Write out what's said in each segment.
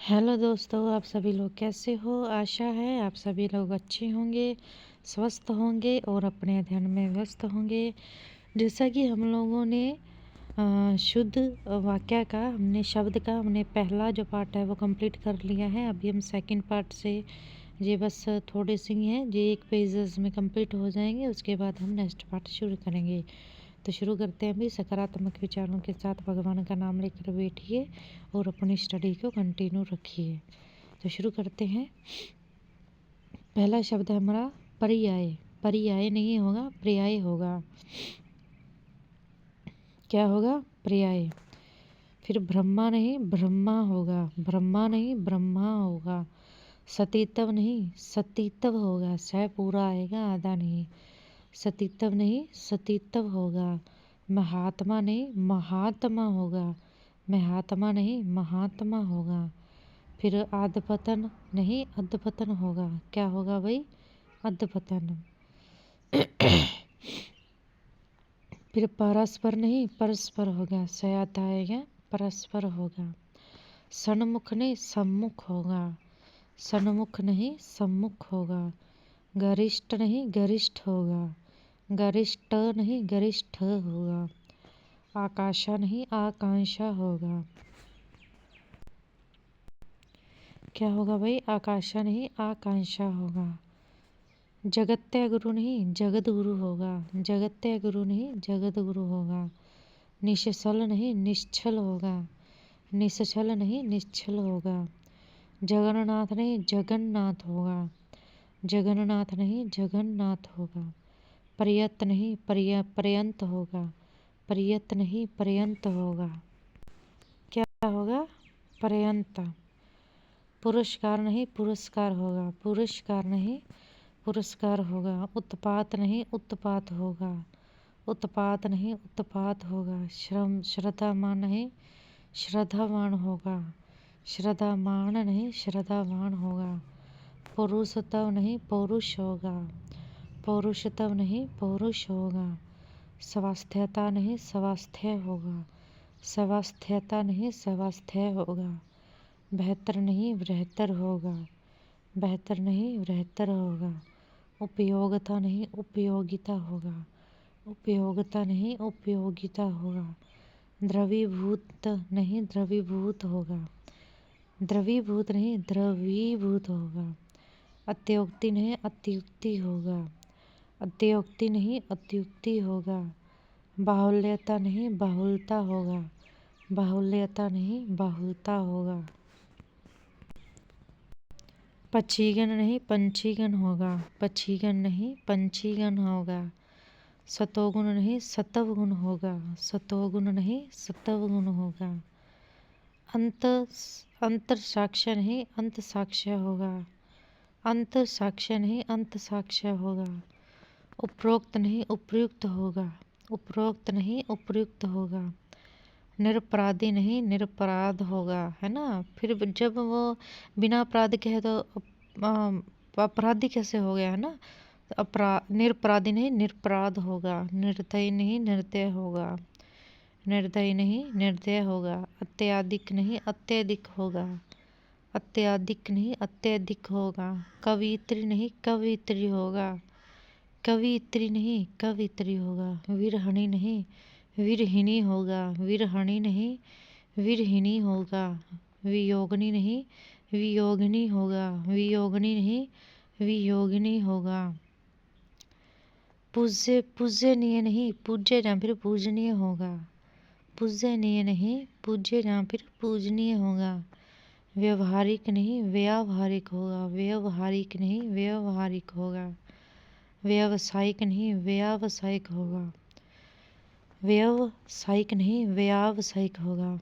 Hello दोस्तों, आप सभी लोग कैसे हो। आशा है आप सभी लोग अच्छे होंगे, स्वस्थ होंगे और अपने अध्ययन में व्यस्त होंगे। जैसा कि हम लोगों ने शुद्ध वाक्य का हमने पहला जो पार्ट है वो कंप्लीट कर लिया है। अभी हम सेकंड पार्ट से ये बस थोड़े से ही हैं, ये एक पेजेस में कंप्लीट हो जाएंगे। उसके बाद हम नेक्स्ट पार्ट शुरू करेंगे। तो शुरू करते हैं। भी सकारात्मक विचारों के साथ भगवान का नाम लेकर बैठिए और अपनी स्टडी को कंटिन्यू रखिए। तो शुरू करते हैं। पहला शब्द है हमारा पर्याय। पर्याय नहीं होगा, पर्याय होगा। क्या होगा? पर्याय। फिर ब्रह्मा नहीं, ब्रह्मा होगा। ब्रह्मा नहीं, ब्रह्मा होगा। सतीतव नहीं, सतीतव होगा। स पूरा आएगा, आधा नहीं। सतीतव नहीं, सतीतव होगा। महात्मा नहीं, महात्मा होगा। महात्मा नहीं, महात्मा होगा। फिर अधपतन नहीं, अधपतन होगा। क्या होगा भाई? अधपतन। फिर परस्पर नहीं, परस्पर होगा। सयाता आएगा, परस्पर होगा। सन्मुख नहीं, सम्मुख होगा। सन्मुख नहीं, सम्मुख होगा। गरिष्ठ नहीं, गरिष्ठ होगा। गरिष्ठ नहीं, गरिष्ठ होगा। आकाशा नहीं, आकांक्षा होगा। क्या होगा भाई? आकाशा नहीं, आकांक्षा होगा। जगत्य गुरु नहीं, जगत गुरु होगा। जगत्य गुरु नहीं, जगत गुरु होगा। निश्चल नहीं, निश्चल होगा। निश्चल नहीं, निश्चल होगा। जगन्नाथ नहीं, जगन्नाथ होगा। जगन्नाथ नहीं, जगन्नाथ होगा। पर्यत नहीं, पर्यंत होगा। पर्यत नहीं, पर्यंत होगा। क्या होगा? पर्यंत। पुरस्कार नहीं, पुरस्कार होगा। पुरस्कार नहीं, पुरस्कार होगा। उत्पात नहीं, उत्पात होगा। उत्पात नहीं, उत्पात होगा। श्रद्धामान नहीं, श्रद्धावान होगा। श्रद्धामान नहीं, श्रद्धावान होगा। पौरुषत्व नहीं, पौरुष होगा। पौरुषत्व नहीं, पौरुष होगा। स्वास्थ्यता नहीं, स्वास्थ्य होगा। स्वास्थ्यता नहीं, स्वास्थ्य होगा। बेहतर नहीं, बेहतर होगा। बेहतर नहीं, बेहतर होगा। उपयोगिता नहीं, उपयोगिता होगा। उपयोगिता नहीं, उपयोगिता होगा। द्रवीभूत नहीं, द्रवीभूत होगा। द्रवीभूत नहीं, द्रवीभूत होगा। अत्युक्ति नहीं, अत्युक्ति होगा। अत्युक्ति नहीं, अत्युक्ति होगा। बाहुल्यता नहीं, बाहुलता होगा। बाहुल्यता नहीं, बाहुलता होगा। पक्षीगण नहीं, पंछीगण होगा। पक्षीगण नहीं, पंछीगण होगा। सतोगुण नहीं, सतवगुण होगा। सतोगुण नहीं, सतवगुण होगा। अंत अंतर साक्ष्य नहीं, अंत साक्ष्य होगा। अंत साक्ष्य नहीं, अंत साक्ष्य होगा। उपरोक्त नहीं, उपयुक्त होगा। उपरोक्त नहीं, उपयुक्त होगा। निरपराधी नहीं, निरपराध होगा, है ना। फिर जब वो बिना अपराध के है तो अपराधी कैसे हो गया, है ना। निरपराधी नहीं, निरपराध होगा। निर्दयी नहीं, निर्दय होगा। निर्दयी नहीं, निर्दय होगा। अत्याधिक नहीं, अत्यधिक होगा। अत्याधिक नहीं, अत्यधिक होगा। कवित्री नहीं, कवित्री होगा। कवित्री नहीं, कवित्री होगा। विरहणी नहीं, विरहिणी होगा। विरहणी नहीं, विरहिणी होगा। वियोगिनी नहीं, वियोगिनी होगा। वियोगिनी नहीं, वियोगिनी होगा। पूज्यनीय नहीं, पूज्य या फिर पूजनीय होगा। पूज्यनीय नहीं, पूज्य या फिर पूजनीय होगा। व्यवहारिक नहीं, व्यावहारिक होगा। व्यवहारिक नहीं, व्यवहारिक होगा। व्यावसायिक नहीं, व्यावसायिक होगा। व्यावसायिक नहीं, व्यावसायिक होगा।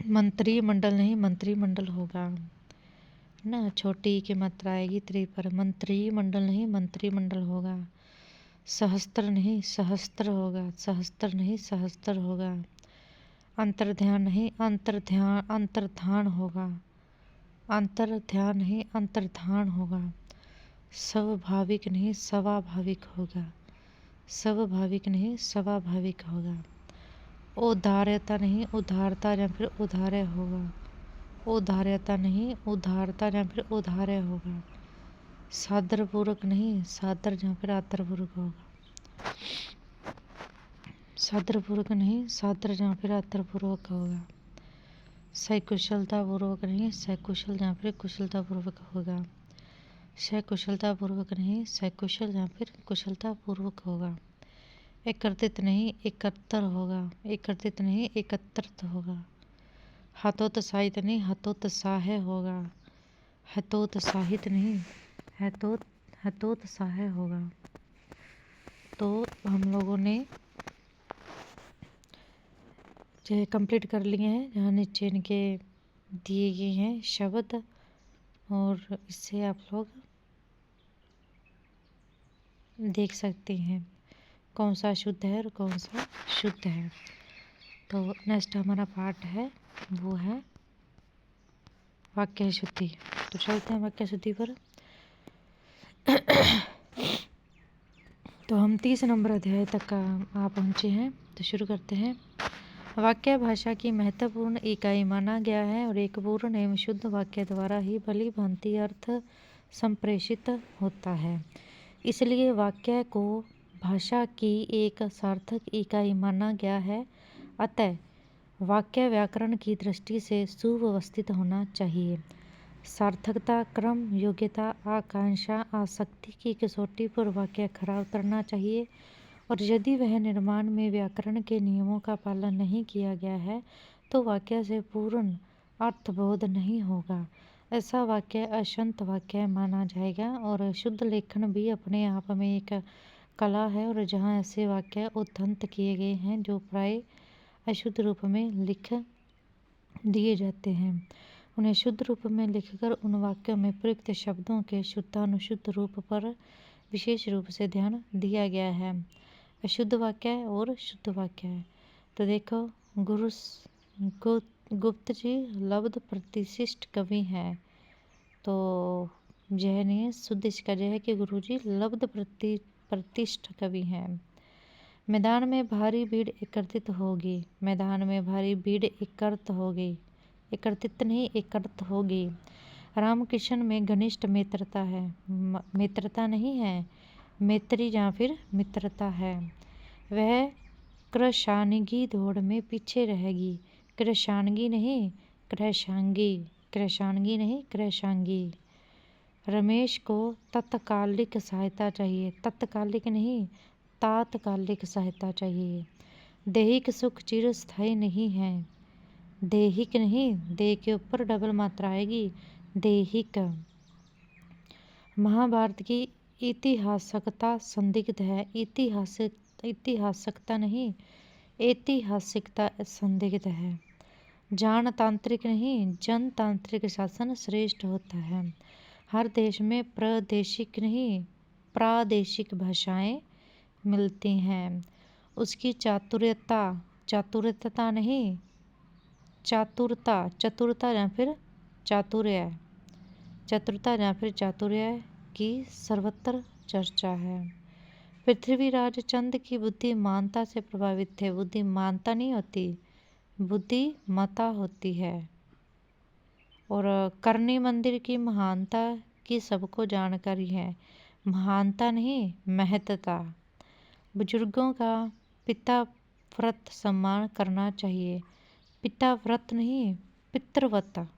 मंत्रिमंडल नहीं, मंत्रिमंडल होगा ना। छोटी की मात्रा आएगी त्रि पर। मंत्रिमंडल नहीं, मंत्रिमंडल होगा। सहस्त्र नहीं, सहस्त्र होगा। सहस्त्र नहीं, सहस्त्र होगा। अंतर्ध्यान नहीं, अंतर्धान होगा। अंतर्ध्यान नहीं, अंतर्धान होगा। स्वाभाविक नहीं, स्वाभाविक होगा। स्वाभाविक नहीं, स्वाभाविक होगा। उदारता नहीं, उदारता या फिर उदार होगा। उदार्यता नहीं उदारता या फिर उदार्य होगा। सादरपूर्वक नहीं सादर या फिर आदरपूर्वक होगा। सादरपूर्वक नहीं सादर या फिर आदरपूर्वक होगा। सकुशलतापूर्वक नहीं सकुशल या फिर कुशलतापूर्वक होगा। सकुशलतापूर्वक नहीं सकुशल या फिर कुशलतापूर्वक होगा। एकत्रित नहीं एकत्र होगा। एकत्रित नहीं एकत्रित होगा। हतोत्साहित नहीं हतोत्साह होगा। हतोत्साहित नहीं हतोत्साह होगा। तो हम लोगों ने जो कंप्लीट कर लिए हैं, जहाँ नीचे इनके दिए गए हैं शब्द, और इससे आप लोग देख सकते हैं कौन सा शुद्ध है और कौन सा शुद्ध है। तो नेक्स्ट हमारा पार्ट है वो है वाक्य शुद्धि। तो चलते हैं वाक्य शुद्धि पर। तो हम 30 नंबर अध्याय तक का आ पहुँचे हैं, तो शुरू करते हैं। वाक्य भाषा की महत्वपूर्ण इकाई माना गया है और एक पूर्ण एवं शुद्ध वाक्य द्वारा ही भली भांति अर्थ संप्रेषित होता है। इसलिए वाक्य को भाषा की एक सार्थक इकाई माना गया है। अतः वाक्य व्याकरण की दृष्टि से सुव्यवस्थित होना चाहिए। सार्थकता, क्रम, योग्यता, आकांक्षा, आसक्ति की कसौटी पर वाक्य खरा उतरना चाहिए, और यदि वह निर्माण में व्याकरण के नियमों का पालन नहीं किया गया है तो वाक्य से पूर्ण अर्थबोध नहीं होगा। ऐसा वाक्य अशुद्ध वाक्य माना जाएगा। और शुद्ध लेखन भी अपने आप में एक कला है, और जहाँ ऐसे वाक्य उद्धृत किए गए हैं जो प्राय अशुद्ध रूप में लिख दिए जाते हैं, उन्हें शुद्ध रूप में लिखकर उन वाक्यों में प्रयुक्त शब्दों के शुद्धानुशुद्ध रूप पर विशेष रूप से ध्यान दिया गया है। अशुद्ध वाक्य है और शुद्ध वाक्य है। तो देखो, गुप्त जी लब्ध प्रतिष्ठित कवि हैं। तो यह नहीं है, शुद्ध इसका यह है कि गुरु जी लब्ध प्रतिष्ठित कवि हैं। मैदान में भारी भीड़ एकत्रित होगी। मैदान में भारी भीड़ एकत्रित होगी। एकत्रित नहीं एकत्रित होगी। रामकृष्ण में घनिष्ठ मित्रता है। मित्रता नहीं है, मैत्री या फिर मित्रता है। वह कृशानगी दौड़ में पीछे रहेगी। कृशानगी नहीं कृशांगी। कृशानगी नहीं कृशांगी। रमेश को तत्कालिक सहायता चाहिए। तत्कालिक नहीं तात्कालिक सहायता चाहिए। दैहिक सुख चिरस्थायी नहीं है। दैहिक नहीं, देह के ऊपर डबल मात्रा आएगी, दैहिक। महाभारत की ऐतिहासिकता संदिग्ध है। ऐतिहासिकता नहीं ऐतिहासिकता संदिग्ध है। जानतांत्रिक नहीं जनतांत्रिक शासन श्रेष्ठ होता है। हर देश में प्रादेशिक नहीं प्रादेशिक भाषाएं मिलती हैं। उसकी चातुर्यता नहीं चतुरता या फिर चातुर्य चतुरता या फिर चातुर्य की सर्वत्र चर्चा है। पृथ्वीराज चंद की बुद्धिमानता से प्रभावित थे। बुद्धिमानता नहीं होती, बुद्धिमता होती है। और करणी मंदिर की महानता की सबको जानकारी है। महानता नहीं महत्ता। बुजुर्गों का पिता व्रत सम्मान करना चाहिए। पिता व्रत नहीं पितृव्रत।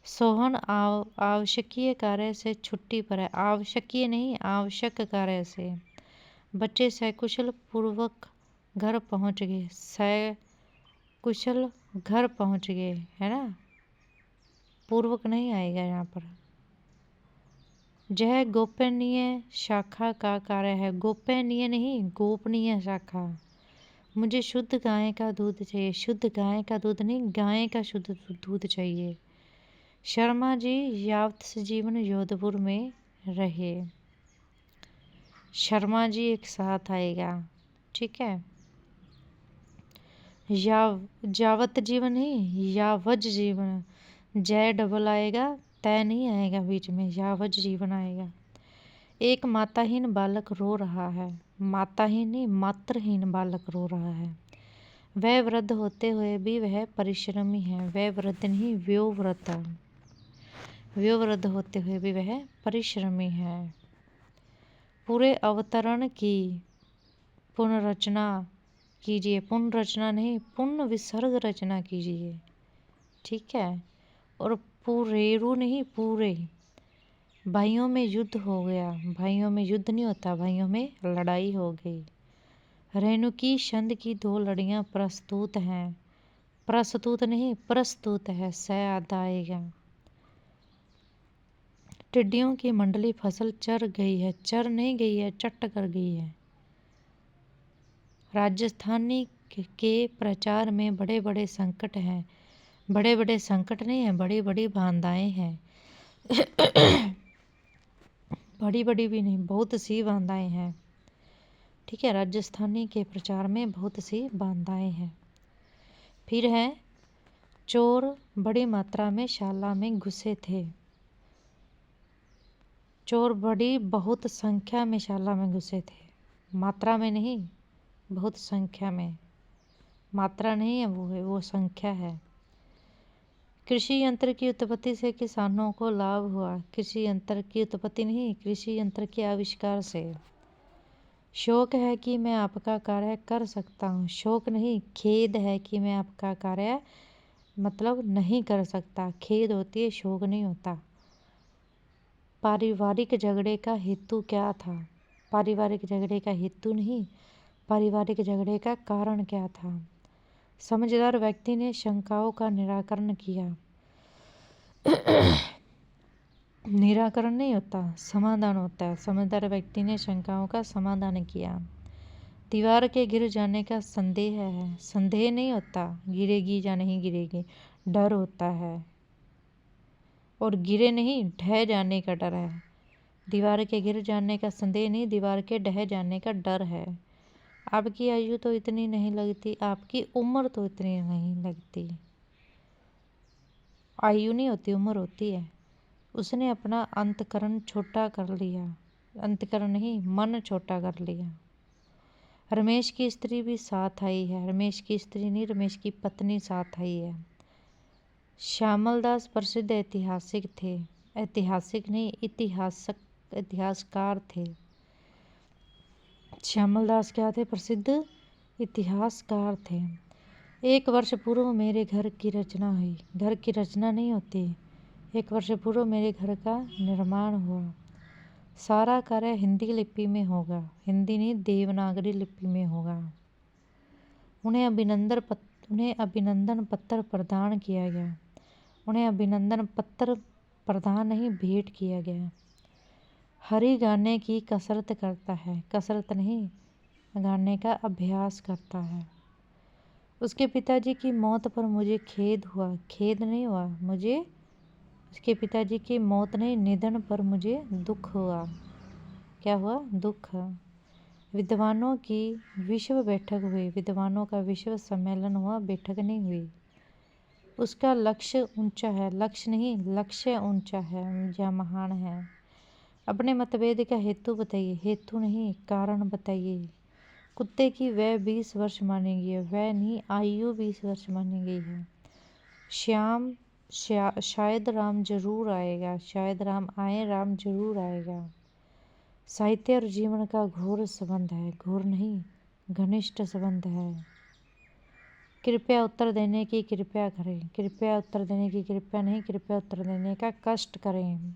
सोहन आवश्यकीय कार्य से छुट्टी पर है। आवश्यकीय नहीं आवश्यक कार्य से। बच्चे सकुशल पूर्वक घर पहुंच गए। सकुशल घर पहुंच गए है ना, पूर्वक नहीं आएगा यहाँ पर। यह गोपनीय शाखा का कार्य है। गोपनीय नहीं गोपनीय शाखा। मुझे शुद्ध गाय का दूध चाहिए। शुद्ध गाय का दूध नहीं गाय का शुद्ध दूध चाहिए। शर्मा जी यावत जीवन जोधपुर में रहे। शर्मा जी एक साथ आएगा, ठीक है। यावत जीवन नहीं यावज जीवन। जय डबल आएगा, तय नहीं आएगा बीच में, यावज जीवन आएगा। एक माताहीन बालक रो रहा है। माताहीन नहीं मात्रहीन बालक रो रहा है। वह वृद्ध होते हुए भी वह परिश्रमी है। वह वृद्ध नहीं, व्योवृत। व्योवृद्ध होते हुए भी वह परिश्रमी है। पूरे अवतरण की पुनर्रचना कीजिए। पुनर्रचना नहीं, पुण्य विसर्ग रचना कीजिए। ठीक है। और पूरेरु नहीं, पूरे। भाइयों में युद्ध हो गया। भाइयों में युद्ध नहीं होता, भाइयों में लड़ाई हो गई। रेणुकी छंद की 2 लड़ियां प्रस्तुत हैं। प्रस्तुत नहीं, प्रस्तुत है, स आधा आएगा। टिड्डियों की मंडली फसल चर गई है। चर नहीं गई है, चट कर गई है। राजस्थानी के प्रचार में बड़े बड़े संकट हैं। बड़े बड़े संकट नहीं हैं, बड़ी बड़ी बाधाएं हैं। बड़ी बड़ी भी नहीं, बहुत सी बाधाएं हैं। ठीक है। राजस्थानी के प्रचार में बहुत सी बाधाएं हैं। फिर है, चोर बड़ी मात्रा में शाला में घुसे थे। चोर बड़ी बहुत संख्या में शाला में घुसे थे। मात्रा में नहीं, बहुत संख्या में। मात्रा नहीं है, वो है, वो संख्या है। कृषि यंत्र की उत्पत्ति से किसानों को लाभ हुआ। कृषि यंत्र की उत्पत्ति नहीं, कृषि यंत्र के आविष्कार से। शौक है कि मैं आपका कार्य कर सकता हूँ। शौक नहीं, खेद है कि मैं आपका कार्य मतलब नहीं कर सकता। खेद होती है, शौक नहीं होता। पारिवारिक झगड़े का हेतु क्या था? पारिवारिक झगड़े का हेतु नहीं, पारिवारिक झगड़े का कारण क्या था? समझदार व्यक्ति ने शंकाओं का निराकरण किया। निराकरण नहीं होता, समाधान होता है। समझदार व्यक्ति ने शंकाओं का समाधान किया। दीवार के गिर जाने का संदेह है। संदेह नहीं होता, गिरेगी या नहीं गिरेगी, डर होता है। और गिरे नहीं, ढह जाने का डर है। दीवार के गिर जाने का संदेह नहीं, दीवार के ढह जाने का डर है। आपकी आयु तो इतनी नहीं लगती, आपकी उम्र तो इतनी नहीं लगती। आयु नहीं होती, उम्र होती है। उसने अपना अंतकरण छोटा कर लिया। अंतकरण नहीं, मन छोटा कर लिया। रमेश की स्त्री भी साथ आई है। रमेश की स्त्री नहीं, रमेश की पत्नी साथ आई है। श्यामल दास प्रसिद्ध ऐतिहासिक थे। ऐतिहासिक नहीं, इतिहासकार थे। श्यामल दास क्या थे? प्रसिद्ध इतिहासकार थे। 1 वर्ष पूर्व मेरे घर की रचना हुई। घर की रचना नहीं होती, 1 वर्ष पूर्व मेरे घर का निर्माण हुआ। सारा कार्य हिंदी लिपि में होगा। हिंदी नहीं, देवनागरी लिपि में होगा। उन्हें अभिनंदन पत्र प्रदान किया गया। उन्हें अभिनंदन पत्र प्रदान नहीं, भेंट किया गया। हरि गाने की कसरत करता है। कसरत नहीं, गाने का अभ्यास करता है। उसके पिताजी की मौत पर मुझे खेद हुआ। खेद नहीं हुआ मुझे, उसके पिताजी की मौत नहीं, निधन पर मुझे दुख हुआ। क्या हुआ? दुख। विद्वानों की विश्व बैठक हुई। विद्वानों का विश्व सम्मेलन हुआ, बैठक नहीं हुई। उसका लक्ष्य ऊंचा है। लक्ष्य नहीं, लक्ष्य ऊंचा है या महान है। अपने मतभेद का हेतु बताइए। हेतु नहीं, कारण बताइए। कुत्ते की वह 20 वर्ष मानी गई है। वह नहीं, आयु 20 वर्ष मानी गई है। श्याम शायद राम जरूर आएगा। शायद राम आए, राम जरूर आएगा। साहित्य और जीवन का घोर संबंध है। घोर नहीं, घनिष्ठ संबंध है। कृपया उत्तर देने की कृपया करें। कृपया उत्तर देने की कृपया नहीं, कृपया उत्तर देने का कष्ट करें।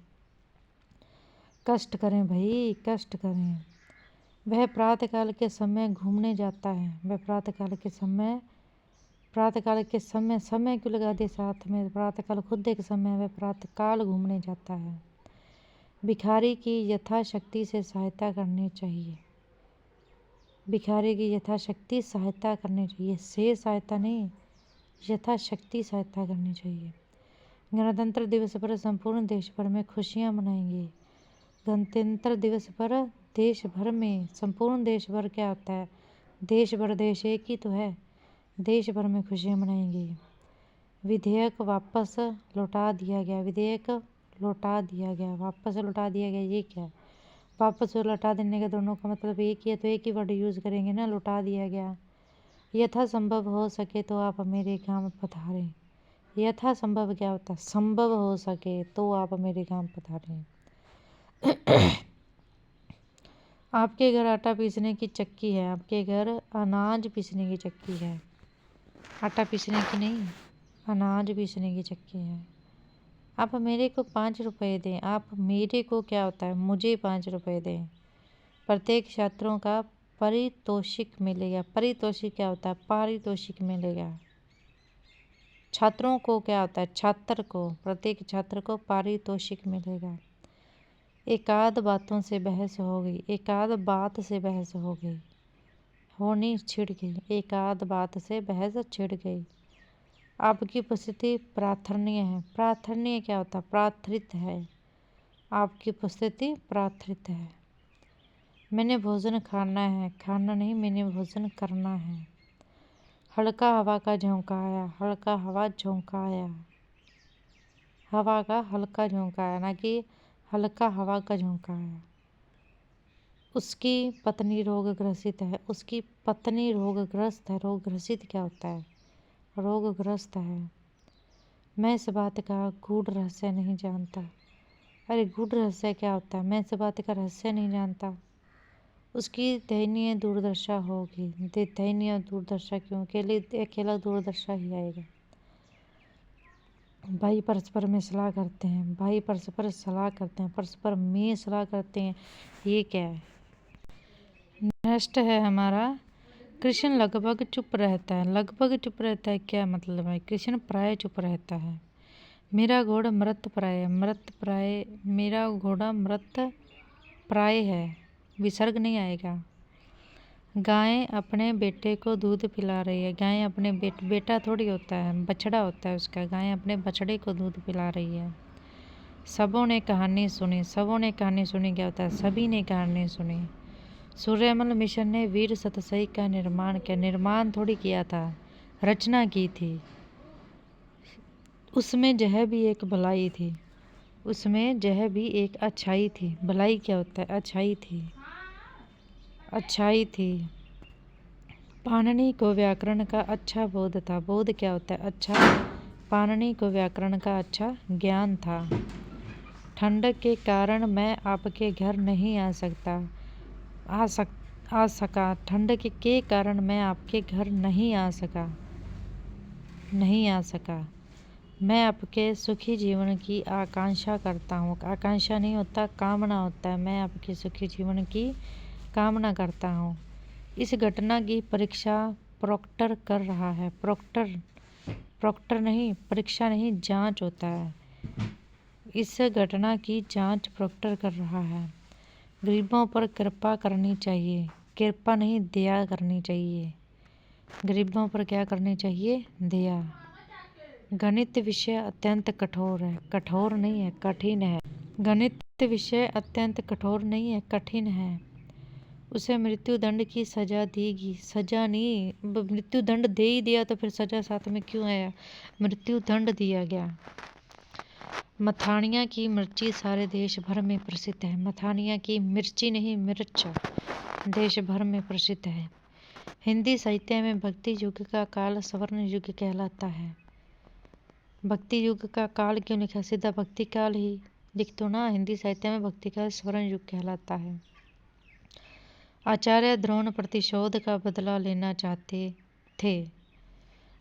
कष्ट करें भाई, कष्ट करें। वह प्रातःकाल के समय घूमने जाता है। वह प्रातःकाल के समय समय क्यों लगा दिया साथ में? प्रातःकाल खुद एक समय, वह प्रातःकाल घूमने जाता है। भिखारी की यथाशक्ति से सहायता करनी चाहिए। भिखारी की यथाशक्ति सहायता करनी चाहिए। से सहायता नहीं, यथाशक्ति सहायता करनी चाहिए। गणतंत्र दिवस पर संपूर्ण देश भर में खुशियाँ मनाएंगे। गणतंत्र दिवस पर देश भर में, संपूर्ण देश भर क्या होता है? देश भर, देश एक ही तो है। देश भर में खुशियाँ मनाएंगे। विधेयक वापस लौटा दिया गया। विधेयक लौटा दिया गया, वापस लौटा दिया गया, ये क्या है? वापस और लौटा देने का दोनों का मतलब एक ही है, तो एक ही वर्ड यूज़ करेंगे ना, लौटा दिया गया। यथासंभव हो सके तो आप मेरे गांव पधारें। यथासंभव क्या होता है? संभव हो सके तो आप मेरे गांव पधारें। आपके घर आटा पीसने की चक्की है, आपके घर अनाज पीसने की चक्की है। आटा पीसने की नहीं, अनाज पीसने की चक्की है। आप मेरे को 5 रुपये दें। आप मेरे को क्या होता है? मुझे 5 रुपये दें। प्रत्येक छात्रों का पारितोषिक मिलेगा। पारितोषिक क्या होता है? पारितोषिक मिलेगा। छात्रों को क्या होता है? छात्र को, प्रत्येक छात्र को पारितोषिक मिलेगा। एकाध बातों से बहस हो गई। एकाध बात से बहस हो गई, होनी छिड़ गई। एकाध बात से बहस छिड़ गई। आपकी उपस्थिति प्रार्थनीय है। प्रार्थनीय क्या होता है? प्रार्थित है। आपकी उपस्थिति प्रार्थित है। मैंने भोजन खाना है, खाना नहीं, मैंने भोजन करना है। हल्का हवा का झोंका आया। हल्का हवा झोंका आया। हवा का हल्का झोंका आया, ना कि हल्का हवा का झोंका आया। उसकी पत्नी रोगग्रसित है। उसकी पत्नी रोगग्रस्त है। रोगग्रसित क्या होता है? रोगग्रस्त है। मैं इस बात का गूढ़ रहस्य नहीं जानता। अरे गूढ़ रहस्य क्या होता है? मैं इस बात का रहस्य नहीं जानता। उसकी दयनीय दुर्दशा होगी। दयनीय दुर्दशा क्यों? अकेला दुर्दशा ही आएगा। भाई परस्पर में सलाह करते हैं। भाई परस्पर सलाह करते हैं। परस्पर में सलाह करते हैं। ये क्या है? नेक्स्ट है हमारा, कृष्ण लगभग चुप रहता है। लगभग चुप रहता है क्या मतलब है? कृष्ण प्राय चुप रहता है। मेरा घोड़ा मृत प्राय है। मृत प्राय, मेरा घोड़ा मृत प्राय है। विसर्ग नहीं आएगा। गाय अपने बेटे को दूध पिला रही है। गाय अपने बेटा थोड़ी होता है, बछड़ा होता है उसका। गाय अपने बछड़े को दूध पिला रही है। सबों ने कहानी सुनी। सबों ने कहानी सुनी क्या होता है? सभी ने कहानी सुनी। सूर्यमल मिशन ने वीर सतसई का निर्माण किया। निर्माण थोड़ी किया था, रचना की थी। उसमें जह भी एक भलाई थी। उसमें जह भी एक अच्छाई थी। भलाई क्या होता है? अच्छाई थी। अच्छाई थी। पाणिनि को व्याकरण का अच्छा बोध था। बोध क्या होता है? अच्छा। पाणिनि को व्याकरण का अच्छा ज्ञान था। ठंड के कारण मैं आपके घर नहीं आ सका। ठंड के कारण मैं आपके घर नहीं आ सका। मैं आपके सुखी जीवन की आकांक्षा करता हूँ। आकांक्षा नहीं होता, कामना होता है। मैं आपके सुखी जीवन की कामना करता हूँ। इस घटना की परीक्षा प्रोक्टर कर रहा है। प्रोक्टर नहीं, परीक्षा नहीं, जांच होता है। इस घटना की जांच प्रोक्टर कर रहा है। गरीबों पर कृपा करनी चाहिए। कृपा नहीं, दया करनी चाहिए। गरीबों पर क्या करनी चाहिए? दया। गणित विषय अत्यंत कठोर है। कठोर नहीं है, कठिन है। गणित विषय अत्यंत कठोर नहीं है, कठिन है। उसे मृत्यु दंड की सजा देगी। सजा नहीं, मृत्यु दंड दे ही दिया तो फिर सजा साथ में क्यों आया? मृत्यु दंड दिया गया। मथानिया की मिर्ची सारे देश भर में प्रसिद्ध है। मथानिया की मिर्ची नहीं, मिर्च देश भर में प्रसिद्ध है। हिंदी साहित्य में भक्ति युग का काल स्वर्ण युग कहलाता है। भक्ति युग का काल क्यों लिखा? सीधा भक्ति काल ही लिख दो ना। हिंदी साहित्य में भक्ति काल स्वर्ण युग कहलाता है। आचार्य द्रोण प्रतिशोध का बदला लेना चाहते थे।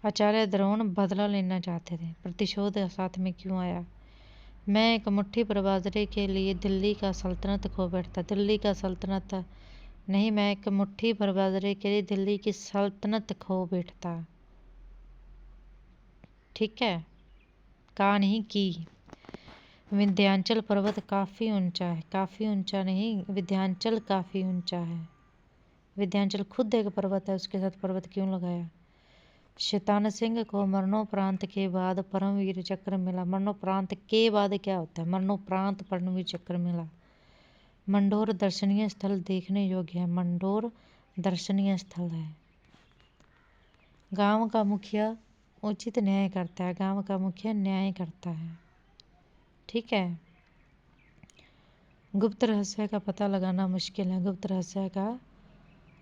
आचार्य द्रोण बदला लेना चाहते थे। प्रतिशोध साथ में क्यों आया? मैं एक मुट्ठी पर बाजरे के लिए दिल्ली का सल्तनत खो बैठता। दिल्ली का सल्तनत नहीं, मैं एक मुट्ठी पर बाजरे के लिए दिल्ली की सल्तनत खो बैठता। ठीक है, का नहीं की। विंध्याचल पर्वत काफ़ी ऊंचा है। काफ़ी ऊंचा नहीं, विंध्याचल काफ़ी ऊंचा है। विंध्याचल खुद एक पर्वत है, उसके साथ पर्वत क्यों लगाया? शैतान सिंह को मरणोपरांत के बाद परमवीर चक्र मिला। मरणोपरांत के बाद क्या होता है? मरणोपरांत परमवीर चक्र मिला। मंडोर दर्शनीय स्थल देखने योग्य है। मंडोर दर्शनीय स्थल है। गांव का मुखिया उचित न्याय करता है। गांव का मुखिया न्याय करता है। ठीक है। गुप्त रहस्य का पता लगाना मुश्किल है। गुप्त रहस्य का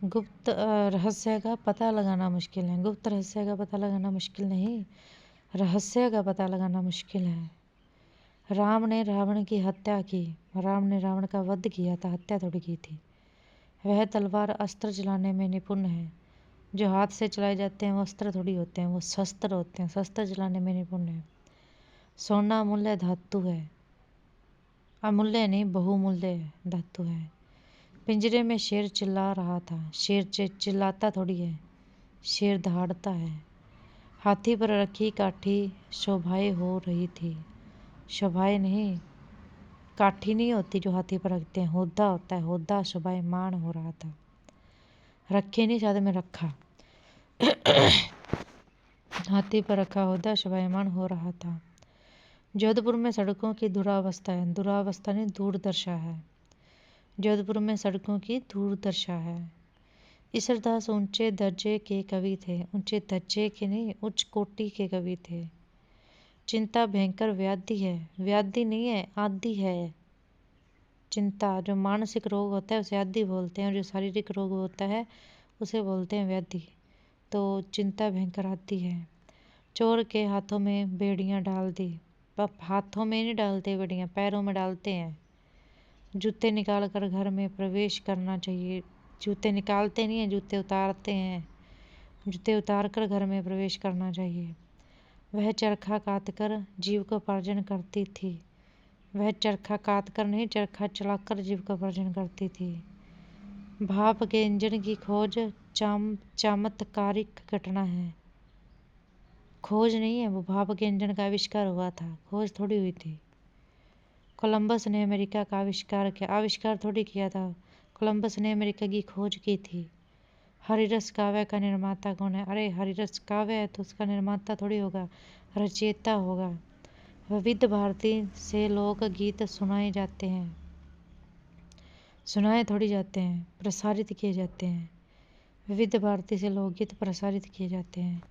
गुप्त रहस्य का पता लगाना मुश्किल है। गुप्त रहस्य का पता लगाना मुश्किल नहीं, रहस्य का पता लगाना मुश्किल है। राम ने रावण की हत्या की, राम ने रावण का वध किया था, हत्या थोड़ी की थी। वह तलवार अस्त्र चलाने में निपुण है। जो हाथ से चलाए जाते हैं वो अस्त्र थोड़ी होते हैं, वो शस्त्र होते हैं, शस्त्र चलाने में निपुण है। सोना अमूल्य धातु है, अमूल्य नहीं बहुमूल्य धातु है। पिंजरे में शेर चिल्ला रहा था, शेर चिल्लाता थोड़ी है, शेर दहाड़ता है। हाथी पर रखी काठी शोभाएं हो रही थी, शोभाएं नहीं, काठी नहीं होती जो हाथी पर रखते हैं, होदा होता है, होदा शोभायमान हो रहा था। रखे नहीं साथ में रखा, हाथी पर रखा होदा शोभायमान हो रहा था। जोधपुर में सड़कों की दुरावस्था है, दुरावस्था नहीं दूरदर्शा है। जोधपुर में सड़कों की दूरदर्शा है। ईश्वरदास ऊंचे दर्जे के कवि थे, ऊंचे दर्जे के नहीं उच्च कोटि के कवि थे। चिंता भयंकर व्याधि है, व्याधि नहीं है आदि है। चिंता जो मानसिक रोग होता है उसे आदि बोलते हैं, और जो शारीरिक रोग होता है उसे बोलते हैं व्याधि। तो चिंता भयंकर आदि है। चोर के हाथों में बेड़ियां डाल दी, हाथों में नहीं डालते बेड़ियां, पैरों में डालते हैं। जूते निकाल कर घर में प्रवेश करना चाहिए, जूते निकालते नहीं हैं, जूते उतारते हैं, जूते उतार कर घर में प्रवेश करना चाहिए। वह चरखा काट कर जीविकोपार्जन करती थी, वह चरखा काट कर नहीं चरखा चलाकर जीविकोपार्जन करती थी। भाप के इंजन की खोज चमत्कारिक घटना है, खोज नहीं है वो, भाप के इंजन का आविष्कार हुआ था, खोज थोड़ी हुई थी। कोलंबस ने अमेरिका का आविष्कार किया, आविष्कार थोड़ी किया था, कोलंबस ने अमेरिका की खोज की थी। हरिरस काव्य का निर्माता कौन है? अरे हरिरस काव्य है तो उसका निर्माता थोड़ी होगा, रचयिता होगा। विविध भारती से लोक गीत सुनाए जाते हैं, सुनाए थोड़ी जाते हैं, प्रसारित किए जाते हैं। विविध भारती से लोकगीत प्रसारित किए जाते हैं।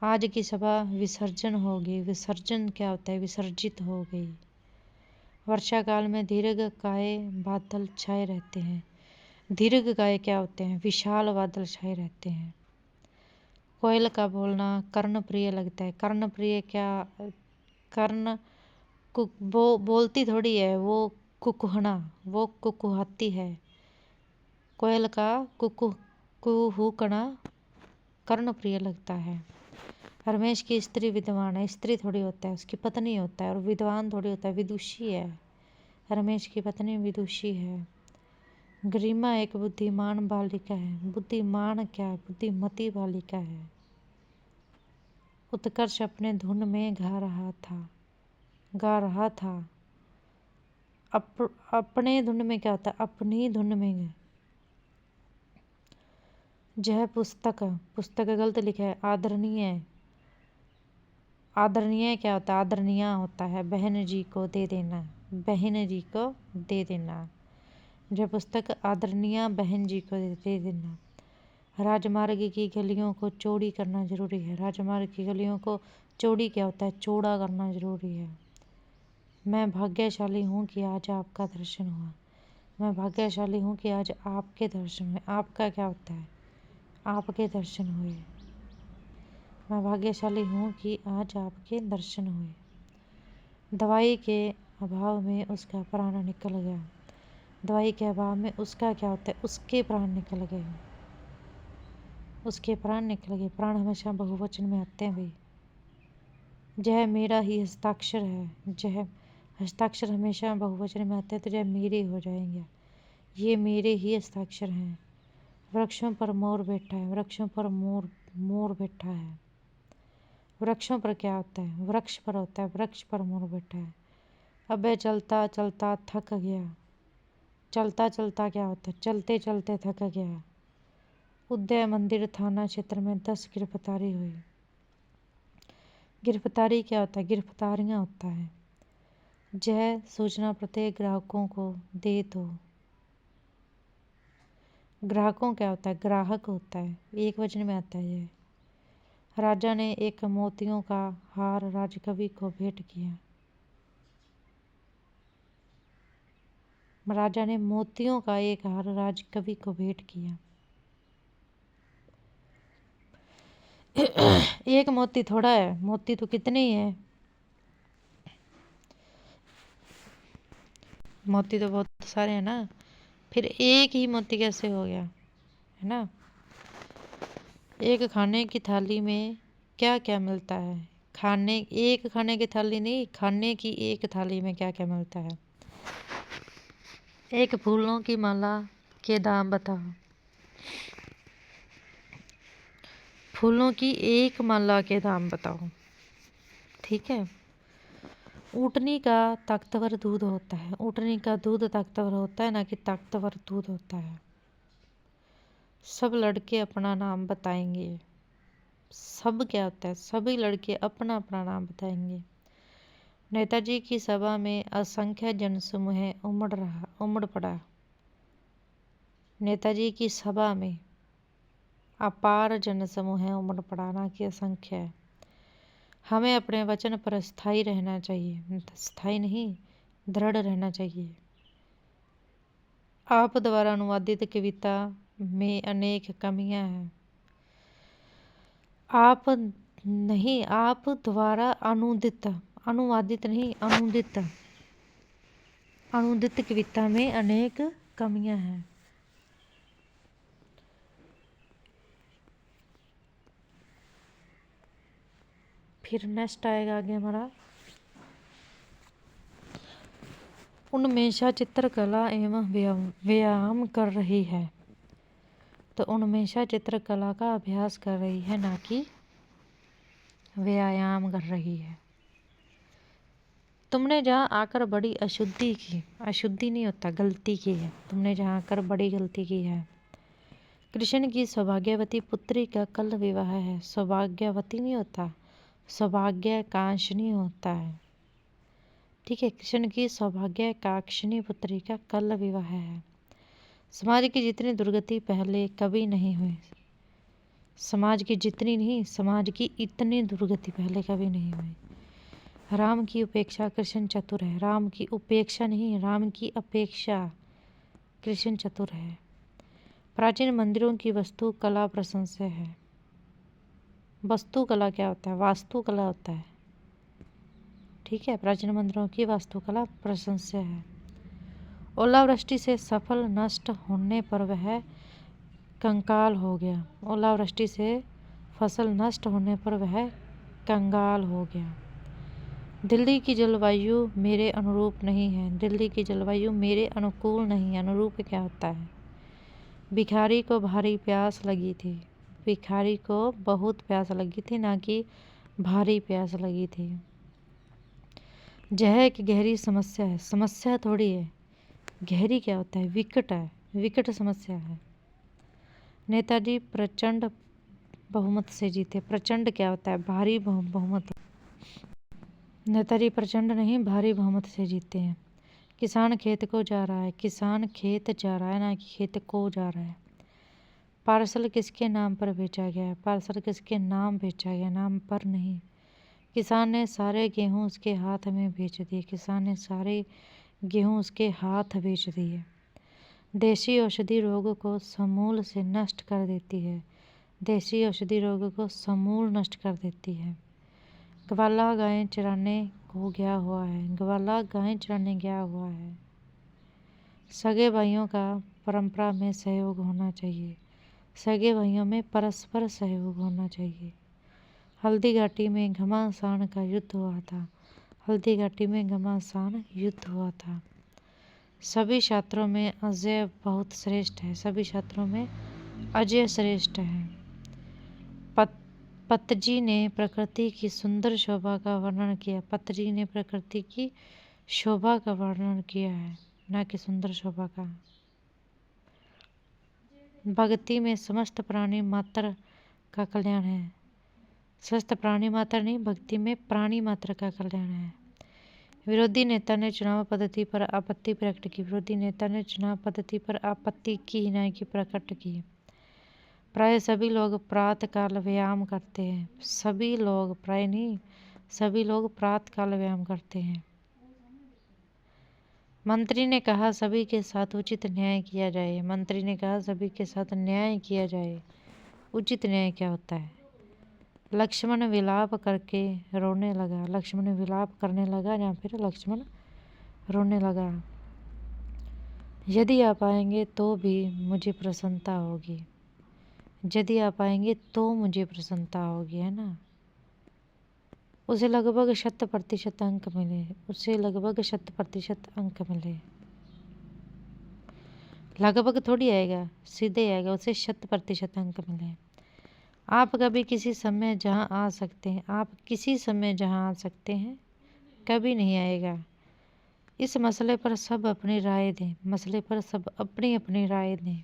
आज की सभा विसर्जन होगी, विसर्जन क्या होता है? विसर्जित हो गई। वर्षा काल में दीर्घकाय बादल छाए रहते हैं, दीर्घकाय क्या होते हैं? विशाल बादल छाए रहते हैं। कोयल का बोलना कर्ण प्रिय लगता है, कर्ण प्रिय क्या? कर्ण वो बोलती थोड़ी है, वो कुकुहना, वो कुकुहाती है। कोयल का कुहुकना कर्ण प्रिय लगता है। रमेश की स्त्री विद्वान है, स्त्री थोड़ी होता है, उसकी पत्नी होता है, और विद्वान थोड़ी होता है, विदुषी है। रमेश की पत्नी विदुषी है। गरिमा एक बुद्धिमान बालिका है, बुद्धिमान क्या? बुद्धिमती बालिका है। उत्कर्ष अपने धुन में गा रहा था, गा रहा था। अपने धुन में क्या होता है? अपनी धुन में। यह पुस्तक, पुस्तक गलत लिखा है, आदरणीय, आदरणीय क्या होता है? आदरणीय होता है, बहन जी को दे देना, बहन जी को दे देना। यह पुस्तक आदरणीय बहन जी को दे देना। राजमार्ग की गलियों को चौड़ी करना जरूरी है, राजमार्ग की गलियों को चौड़ी क्या होता है? चौड़ा करना जरूरी है। मैं भाग्यशाली हूँ कि आज आपका दर्शन हुआ, मैं भाग्यशाली हूँ कि आज आपके दर्शन हुए। आपका क्या होता है? आपके दर्शन हुए। मैं भाग्यशाली हूँ कि आज आपके दर्शन हुए। दवाई के अभाव में उसका प्राण निकल गया, दवाई के अभाव में उसका क्या होता है? उसके प्राण निकल गए, उसके प्राण निकल गए। प्राण हमेशा बहुवचन में आते हैं भाई। यह मेरा ही हस्ताक्षर है, यह हस्ताक्षर हमेशा बहुवचन में आते हैं, तो यह मेरे हो जाएंगे, ये मेरे ही हस्ताक्षर हैं। वृक्षों पर मोर बैठा है, वृक्षों पर मोर, मोर बैठा है। वृक्षों पर क्या होता है? वृक्ष पर होता है, वृक्ष पर मोर बैठा है। अब वह चलता चलता थक गया, चलता चलता क्या होता है? चलते चलते थक गया। उदय मंदिर थाना क्षेत्र में 10 गिरफ्तारी हुई। गिरफ्तारी क्या होता है? गिरफ्तारियां होता है। यह सूचना प्रत्येक ग्राहकों को दे दो। ग्राहकों क्या होता है? ग्राहक होता है, एक वचन में आता है यह। राजा ने एक मोतियों का हार राजकवि को भेंट किया, राजा ने मोतियों का एक हार राजकवि को भेंट किया। एक मोती थोड़ा है, मोती तो कितने ही है, मोती तो बहुत सारे हैं ना, फिर एक ही मोती कैसे हो गया, है ना। एक खाने की थाली में क्या क्या मिलता है, एक खाने की थाली नहीं, खाने की एक थाली में क्या क्या मिलता है। एक फूलों की माला के दाम बताओ। फूलों की एक माला के दाम बताओ, ठीक है। ऊँटनी का ताकतवर दूध होता है, ऊँटनी का दूध ताकतवर होता है, ना कि ताकतवर दूध होता है। सब लड़के अपना नाम बताएंगे, सब क्या होता है, सभी लड़के अपना अपना नाम बताएंगे। नेताजी की सभा में असंख्य जनसमूह उमड़ पड़ा। नेताजी की सभा में अपार जनसमूह उमड़ पड़ा, ना कि असंख्य है। हमें अपने वचन पर स्थायी रहना चाहिए, स्थायी नहीं, दृढ़ रहना चाहिए। आप द्वारा अनुवादित कविता में अनेक कमियां हैं। आप नहीं, आप द्वारा अनुवादित नहीं, अनुदित कविता में अनेक कमियां हैं। फिर नेक्स्ट आएगा आगे हमारा, उन्मेषा चित्रकला एवं व्यायाम कर रही है। तो उन्मेषा चित्रकला का अभ्यास कर रही है, ना कि व्यायाम कर रही है। तुमने जहाँ आकर बड़ी अशुद्धि की, अशुद्धि नहीं होता, गलती की है, तुमने जहाँ आकर बड़ी गलती की है। कृष्ण की सौभाग्यवती पुत्री का कल विवाह है। सौभाग्यवती नहीं होता, सौभाग्यकांक्षिणी होता है, ठीक है। कृष्ण की सौभाग्यकांक्षिणी पुत्री का कल विवाह है। समाज की जितनी दुर्गति पहले कभी नहीं हुई, समाज की जितनी नहीं, समाज की इतनी दुर्गति पहले कभी नहीं हुई। राम की उपेक्षा कृष्ण चतुर है, राम की उपेक्षा नहीं, राम की अपेक्षा कृष्ण चतुर है। प्राचीन मंदिरों की वस्तु कला प्रशंस्य है। वस्तु कला क्या होता है, वास्तु कला होता है, ठीक है। प्राचीन मंदिरों की वास्तुकला प्रशंस्य है। ओलावृष्टि से सफल नष्ट होने पर वह कंगाल हो गया। ओलावृष्टि से फसल नष्ट होने पर वह कंगाल हो गया। दिल्ली की जलवायु मेरे अनुरूप नहीं है, दिल्ली की जलवायु मेरे अनुकूल नहीं है। अनुरूप क्या होता है। भिखारी को भारी प्यास लगी थी, भिखारी को बहुत प्यास लगी थी, ना कि भारी प्यास लगी थी। यह एक गहरी समस्या है, समस्या थोड़ी है, गहरी क्या होता है, विकट है, विकट समस्या है। नेताजी प्रचंड बहुमत से जीते। प्रचंड क्या होता है, भारी बहुमत। नेताजी प्रचंड नहीं, भारी बहुमत से जीते हैं। किसान खेत को जा रहा है, किसान खेत जा रहा है, ना कि खेत को जा रहा है। पार्सल किसके नाम पर बेचा गया है, पार्सल किसके नाम बेचा गया, नाम पर नहीं। किसान ने सारे गेहूँ उसके हाथ में बेच दिए, किसान ने सारे गेहूँ उसके हाथ बेच दिए। देशी औषधि रोग को समूल से नष्ट कर देती है, देशी औषधि रोग को समूल नष्ट कर देती है। ग्वाला गाय चराने को गया हुआ है, ग्वाला गाय चराने गया हुआ है। सगे भाइयों का परंपरा में सहयोग होना चाहिए, सगे भाइयों में परस्पर सहयोग होना चाहिए। हल्दी घाटी में घमासान का युद्ध हुआ था, हल्दी घाटी में घमासान युद्ध हुआ था। सभी छात्रों में अजय बहुत श्रेष्ठ है, सभी छात्रों में अजय श्रेष्ठ है। पतजी ने प्रकृति की सुंदर शोभा का वर्णन किया, पतजी ने प्रकृति की शोभा का वर्णन किया है, ना कि सुंदर शोभा का। भक्ति में समस्त प्राणी मात्र का कल्याण है, समस्त प्राणी मात्र नहीं, भक्ति में प्राणी मात्र का कल्याण है। विरोधी नेता ने चुनाव पद्धति पर आपत्ति प्रकट की, विरोधी नेता ने चुनाव पद्धति पर आपत्ति की, ना कि प्रकट की। प्राय सभी लोग प्रातः काल व्यायाम करते हैं, सभी लोग, प्राय नहीं, सभी लोग प्रातः काल व्यायाम करते हैं। मंत्री ने कहा सभी के साथ उचित न्याय किया जाए, मंत्री ने कहा सभी के साथ न्याय किया जाए। उचित न्याय क्या होता है, लक्ष्मण विलाप करके रोने लगा। लक्ष्मण विलाप करने लगा या फिर लक्ष्मण रोने लगा। यदि आप आएंगे तो भी मुझे प्रसन्नता होगी। यदि आप आएंगे तो मुझे प्रसन्नता होगी, है ना। उसे लगभग 100% अंक मिले। उसे लगभग 100% अंक मिले। लगभग थोड़ी आएगा, सीधे आएगा। उसे 100% अंक मिले। आप कभी किसी समय जहाँ आ सकते हैं, आप किसी समय जहाँ आ सकते हैं, कभी नहीं आएगा। इस मसले पर सब अपनी राय दें। मसले पर सब अपनी अपनी राय दें।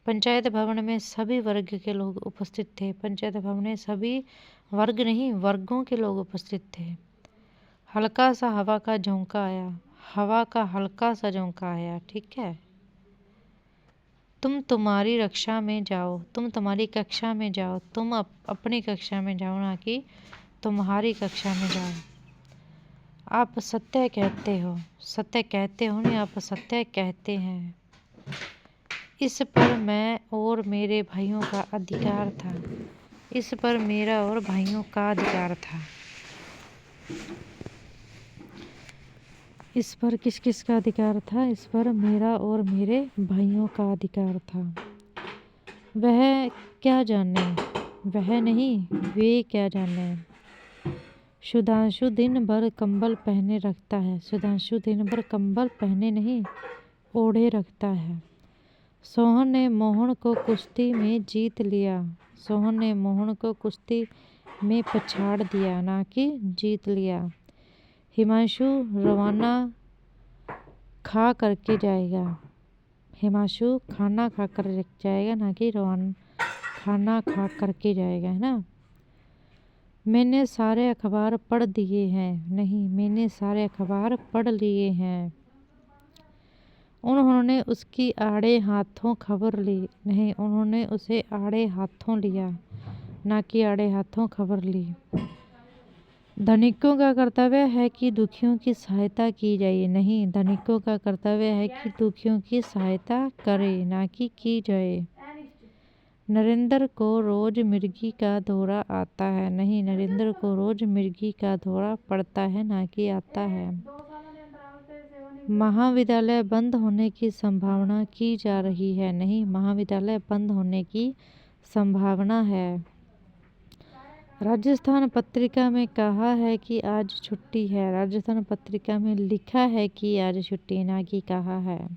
पंचायत भवन में सभी वर्ग के लोग उपस्थित थे। पंचायत भवन में सभी वर्ग नहीं, वर्गों के लोग उपस्थित थे। हल्का सा हवा का झोंका आया। हवा का हल्का सा झोंका आया। ठीक है। तुम तुम्हारी रक्षा में जाओ। तुम तुम्हारी कक्षा में जाओ। तुम अपनी कक्षा में जाओ, ना कि तुम्हारी कक्षा में जाओ। आप सत्य कहते हो। सत्य कहते हो नहीं, आप सत्य कहते हैं। इस पर मैं और मेरे भाइयों का अधिकार था। इस पर मेरा और भाइयों का अधिकार था। इस पर किस किस का अधिकार था? इस पर मेरा और मेरे भाइयों का अधिकार था। वह क्या जाने, वह नहीं, वे क्या जाने। सुधांशु दिन भर कंबल पहने रखता है। सुधांशु दिन भर कंबल पहने नहीं, ओढ़े रखता है। सोहन ने मोहन को कुश्ती में जीत लिया। सोहन ने मोहन को कुश्ती में पछाड़ दिया, ना कि जीत लिया। हिमांशु रवाना खा करके जाएगा। हिमांशु खाना खा कर जाएगा, ना कि रवाना खाना खा करके जाएगा, है ना। मैंने सारे अखबार पढ़ दिए हैं। नहीं, मैंने सारे अखबार पढ़ लिए हैं। उन्होंने उसकी आड़े हाथों खबर ली। नहीं, उन्होंने उसे आड़े हाथों लिया, ना कि आड़े हाथों खबर ली। धनिकों का कर्तव्य है कि दुखियों की सहायता की जाए। नहीं, धनिकों का कर्तव्य है कि दुखियों की सहायता करे, ना कि की जाए। नरेंद्र को रोज मिर्गी का दौरा आता है। नहीं, नरेंद्र को रोज मिर्गी का दौरा पड़ता है, ना कि आता है। महाविद्यालय बंद होने की संभावना की जा रही है। नहीं, महाविद्यालय बंद होने की संभावना है। राजस्थान पत्रिका में कहा है कि आज छुट्टी है। राजस्थान पत्रिका में लिखा है कि आज छुट्टी, ना कि कहा है।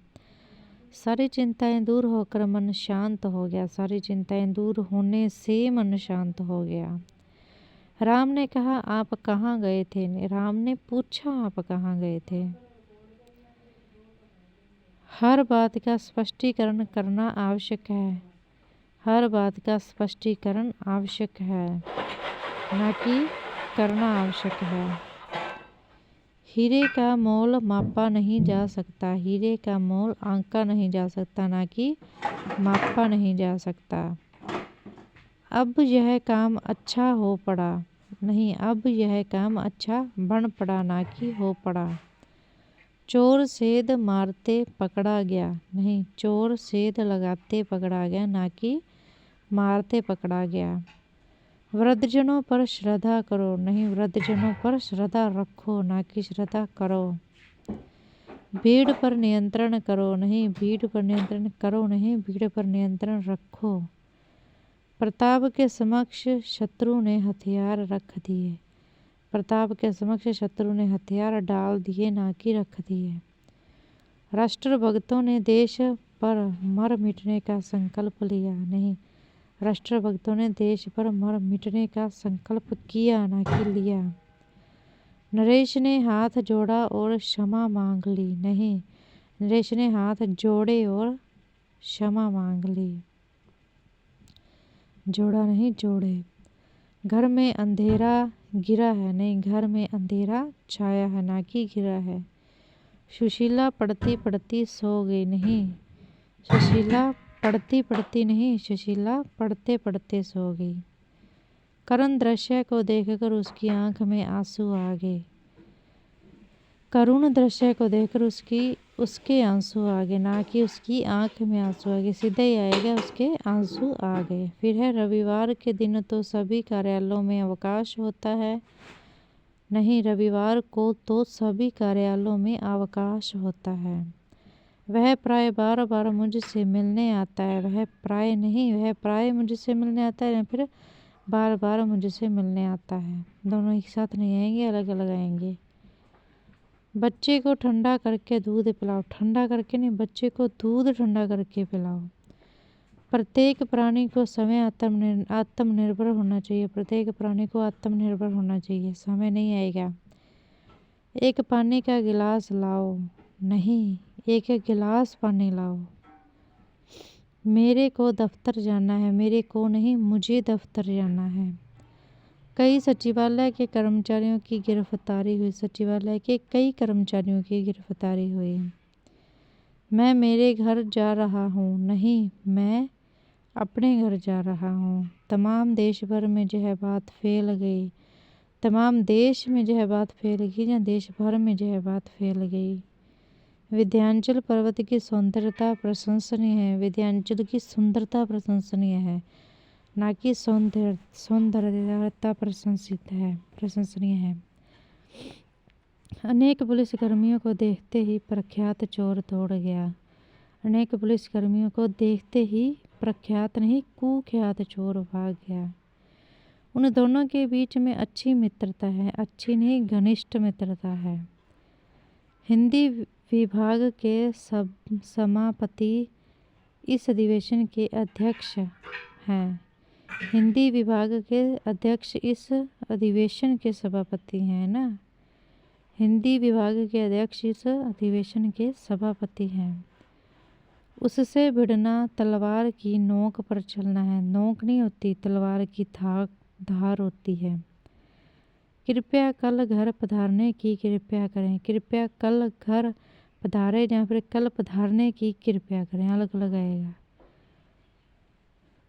सारी चिंताएं दूर होकर मन शांत हो गया। सारी चिंताएं दूर होने से मन शांत हो गया। राम ने कहा, आप कहाँ गए थे? राम ने पूछा, आप कहाँ गए थे? हर बात का स्पष्टीकरण करना आवश्यक है। हर बात का स्पष्टीकरण आवश्यक है, ना कि करना आवश्यक है। हीरे का मोल मापा नहीं जा सकता। हीरे का मोल आंका नहीं जा सकता, ना कि मापा नहीं जा सकता। अब यह काम अच्छा हो पड़ा। नहीं, अब यह काम अच्छा बन पड़ा, ना कि हो पड़ा। चोर सेध मारते पकड़ा गया। नहीं, चोर सेध लगाते पकड़ा गया, ना कि मारते पकड़ा गया। वृद्धजनों पर श्रद्धा करो। नहीं, वृद्धजनों पर श्रद्धा रखो, ना कि श्रद्धा करो। भीड़ पर नियंत्रण करो। नहीं, भीड़ पर नियंत्रण करो। नहीं, भीड़ पर नियंत्रण रखो। प्रताप के समक्ष शत्रु ने हथियार रख दिए। प्रताप के समक्ष शत्रु ने हथियार डाल दिए, ना कि रख दिए। राष्ट्रभक्तों ने देश पर मर मिटने का संकल्प लिया। नहीं, राष्ट्रभक्तों ने देश पर मर मिटने का संकल्प किया, ना कि लिया। नरेश ने हाथ जोड़ा और क्षमा मांग ली। नहीं, नरेश ने हाथ जोड़े और क्षमा मांग ली। जोड़ा नहीं, जोड़े। घर में अंधेरा गिरा है। नहीं, घर में अंधेरा छाया है, ना कि गिरा है। सुशीला पढ़ती पढ़ती सो गई। नहीं, सुशीला पढ़ती पढ़ती नहीं, सुशीला पढ़ते पढ़ते सो गई। करण दृश्य को देखकर उसकी आंख में आंसू आ गए। करुण दृश्य को देखकर उसके आंसू आ गए, ना कि उसकी आंख में आंसू आ गए, सीधे ही आएगा उसके आंसू आ गए। फिर है रविवार के दिन तो सभी कार्यालयों में अवकाश होता है। नहीं, रविवार को तो सभी कार्यालयों में अवकाश होता है। वह प्राय बार बार मुझसे मिलने आता है। वह प्राय मुझसे मिलने आता है या फिर बार बार मुझसे मिलने आता है। दोनों एक साथ नहीं आएंगे, अलग अलग आएंगे। बच्चे को ठंडा करके दूध पिलाओ। ठंडा करके नहीं, बच्चे को दूध ठंडा करके पिलाओ। प्रत्येक प्राणी को समय आत्मनिर्भर होना चाहिए। प्रत्येक प्राणी को आत्मनिर्भर होना चाहिए। समय नहीं आएगा। एक पानी का गिलास लाओ। नहीं, एक गिलास पानी लाओ। मेरे को दफ्तर जाना है। मेरे को नहीं, मुझे दफ्तर जाना है। कई सचिवालय के कर्मचारियों की गिरफ्तारी हुई। सचिवालय के कई कर्मचारियों की गिरफ्तारी हुई। मैं मेरे घर जा रहा हूँ। नहीं, मैं अपने घर जा रहा हूँ। तमाम देश भर में यह बात फैल गई। तमाम देश में यह बात फैल गई या देश भर में यह बात फैल गई। विंध्याचल पर्वत की सौंदर्यता प्रशंसनीय है। विंध्याचल की सुंदरता प्रशंसनीय है, ना कि सौंदर्यता प्रशंसनीय है। अनेक पुलिसकर्मियों को देखते ही प्रख्यात चोर दौड़ गया। अनेक पुलिसकर्मियों को देखते ही प्रख्यात नहीं, कुख्यात चोर भाग गया। उन दोनों के बीच में अच्छी मित्रता है। अच्छी नहीं, घनिष्ठ मित्रता है। हिंदी विभाग के सभापति इस अधिवेशन के अध्यक्ष हैं। हिंदी विभाग के अध्यक्ष इस अधिवेशन के सभापति हैं ना। हिंदी विभाग के अध्यक्ष इस अधिवेशन के सभापति हैं। उससे भिड़ना तलवार की नोक पर चलना है। नोक नहीं होती, तलवार की धार होती है। कृपया कल घर पधारने की कृपया करें। कृपया कल घर पधारे या फिर कल पधारने की कृपया करें, अलग अलग आएगा।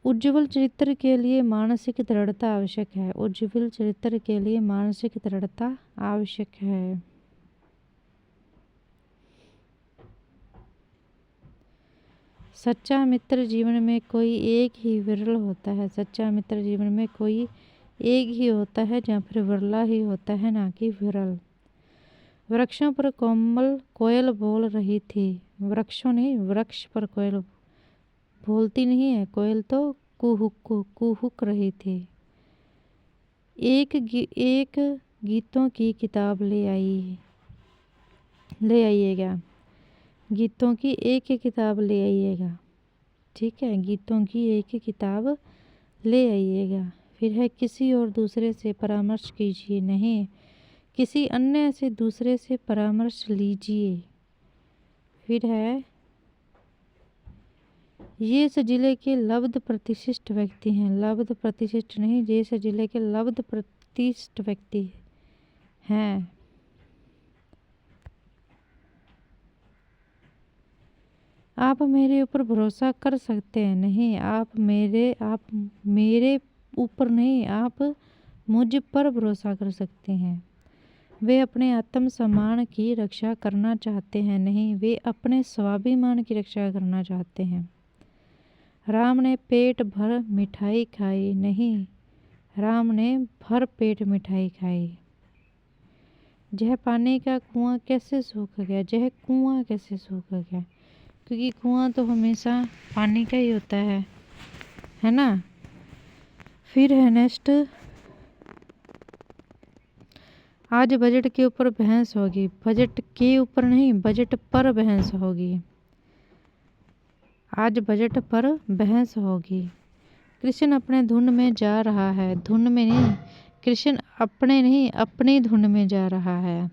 उज्ज्वल चरित्र के लिए मानसिक दृढ़ता आवश्यक है। उज्ज्वल चरित्र के लिए मानसिक दृढ़ता आवश्यक है। सच्चा मित्र जीवन में कोई एक ही विरल होता है। सच्चा मित्र जीवन में कोई एक ही होता है या फिर विरला ही होता है, ना कि विरल। वृक्षों पर कोयल बोल रही थी। वृक्षों नहीं, वृक्ष पर कोयल बोलती नहीं है। कोयल तो कुहुक रही थी। एक गीतों की किताब ले आइएगा। गीतों की एक किताब ले आइएगा। ठीक है, गीतों की एक किताब ले आइएगा। फिर है किसी और दूसरे से परामर्श कीजिए। नहीं, किसी अन्य से दूसरे से परामर्श लीजिए। फिर है ये इस जिले के लब्ध प्रतिष्ठित व्यक्ति हैं। लब्ध प्रतिष्ठित नहीं, ये इस जिले के लब्ध प्रतिष्ठित व्यक्ति हैं। आप मेरे ऊपर भरोसा कर सकते हैं। नहीं, आप मेरे ऊपर नहीं, आप मुझ पर भरोसा कर सकते हैं। वे अपने आत्मसम्मान की रक्षा करना चाहते हैं। नहीं, वे अपने स्वाभिमान की रक्षा करना चाहते हैं। राम ने पेट भर मिठाई खाई। नहीं, राम ने भर पेट मिठाई खाई। यह पानी का कुआं कैसे सूख गया। यह कुआं कैसे सूख गया, क्योंकि कुआं तो हमेशा पानी का ही होता है ना। फिर है नेक्स्ट, आज बजट के ऊपर बहस होगी। बजट के ऊपर नहीं, बजट पर बहस होगी। आज बजट पर बहस होगी। कृष्ण अपने धुन में जा रहा है। धुन में नहीं, कृष्ण अपनी धुन में जा रहा है।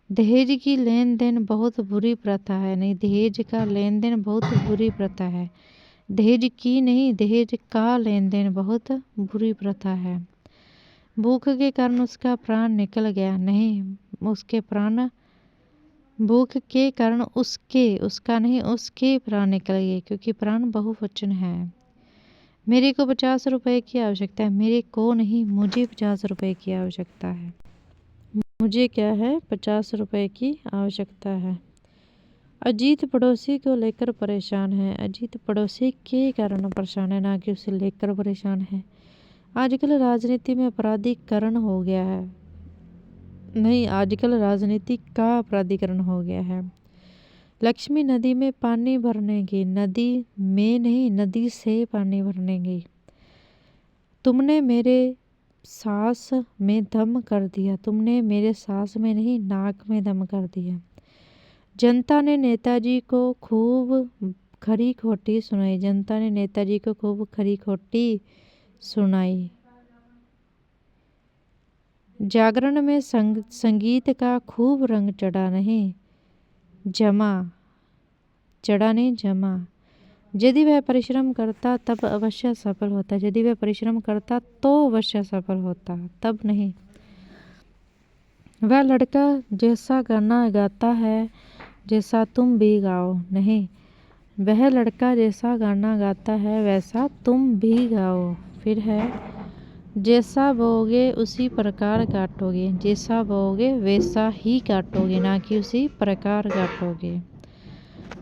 दहेज की लेन देन बहुत बुरी प्रथा है। नहीं, दहेज का लेन देन बहुत बुरी प्रथा है। दहेज की नहीं, दहेज का लेन देन बहुत बुरी प्रथा है। भूख के कारण उसका प्राण निकल गया। नहीं, उसके प्राण, भूख के कारण उसका नहीं, उसके प्राण निकल गए, क्योंकि प्राण बहुवचन है। मेरे को 50 रुपए की आवश्यकता है। मेरे को नहीं, मुझे 50 रुपए की आवश्यकता है। मुझे क्या है 50 रुपए की आवश्यकता है। अजीत पड़ोसी को लेकर परेशान है। अजीत पड़ोसी के कारण परेशान है, ना कि उसे लेकर परेशान है। आजकल राजनीति में अपराधीकरण हो गया है। नहीं, आजकल राजनीति का अपराधीकरण हो गया है। लक्ष्मी नदी में पानी भरने की, नदी में नहीं नदी से पानी भरने की। तुमने मेरे सांस में दम कर दिया। तुमने मेरे सांस में नहीं नाक में दम कर दिया। जनता ने नेताजी को खूब खरी खोटी सुनाई। जनता ने नेताजी को खूब खरी खोटी सुनाई। जागरण में संगीत का खूब रंग चढ़ा, नहीं जमा, चढ़ा नहीं जमा। यदि वह परिश्रम करता तब अवश्य सफल होता। यदि वह परिश्रम करता तो अवश्य सफल होता, तब नहीं। वह लड़का जैसा गाना गाता है जैसा तुम भी गाओ, नहीं। वह लड़का जैसा गाना गाता है वैसा तुम भी गाओ। फिर है, जैसा बोओगे उसी प्रकार काटोगे। जैसा बोओगे वैसा ही काटोगे, ना कि उसी प्रकार काटोगे।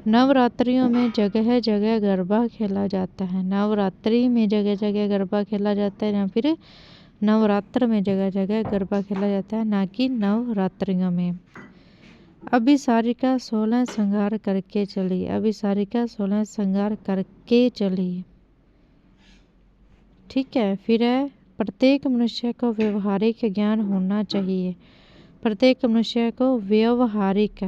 नवरात्रियों में जगह जगह गरबा खेला जाता है। नवरात्रि में जगह जगह गरबा खेला जाता है, या फिर नवरात्र में जगह जगह गरबा खेला जाता है, ना कि नवरात्रियों में। अभिसारिका 16 श्रृंगार करके चली। अभिसारिका 16 श्रृंगार करके चली। ठीक है। फिर है, प्रत्येक मनुष्य को व्यवहारिक ज्ञान होना चाहिए। प्रत्येक मनुष्य को व्यवहारिक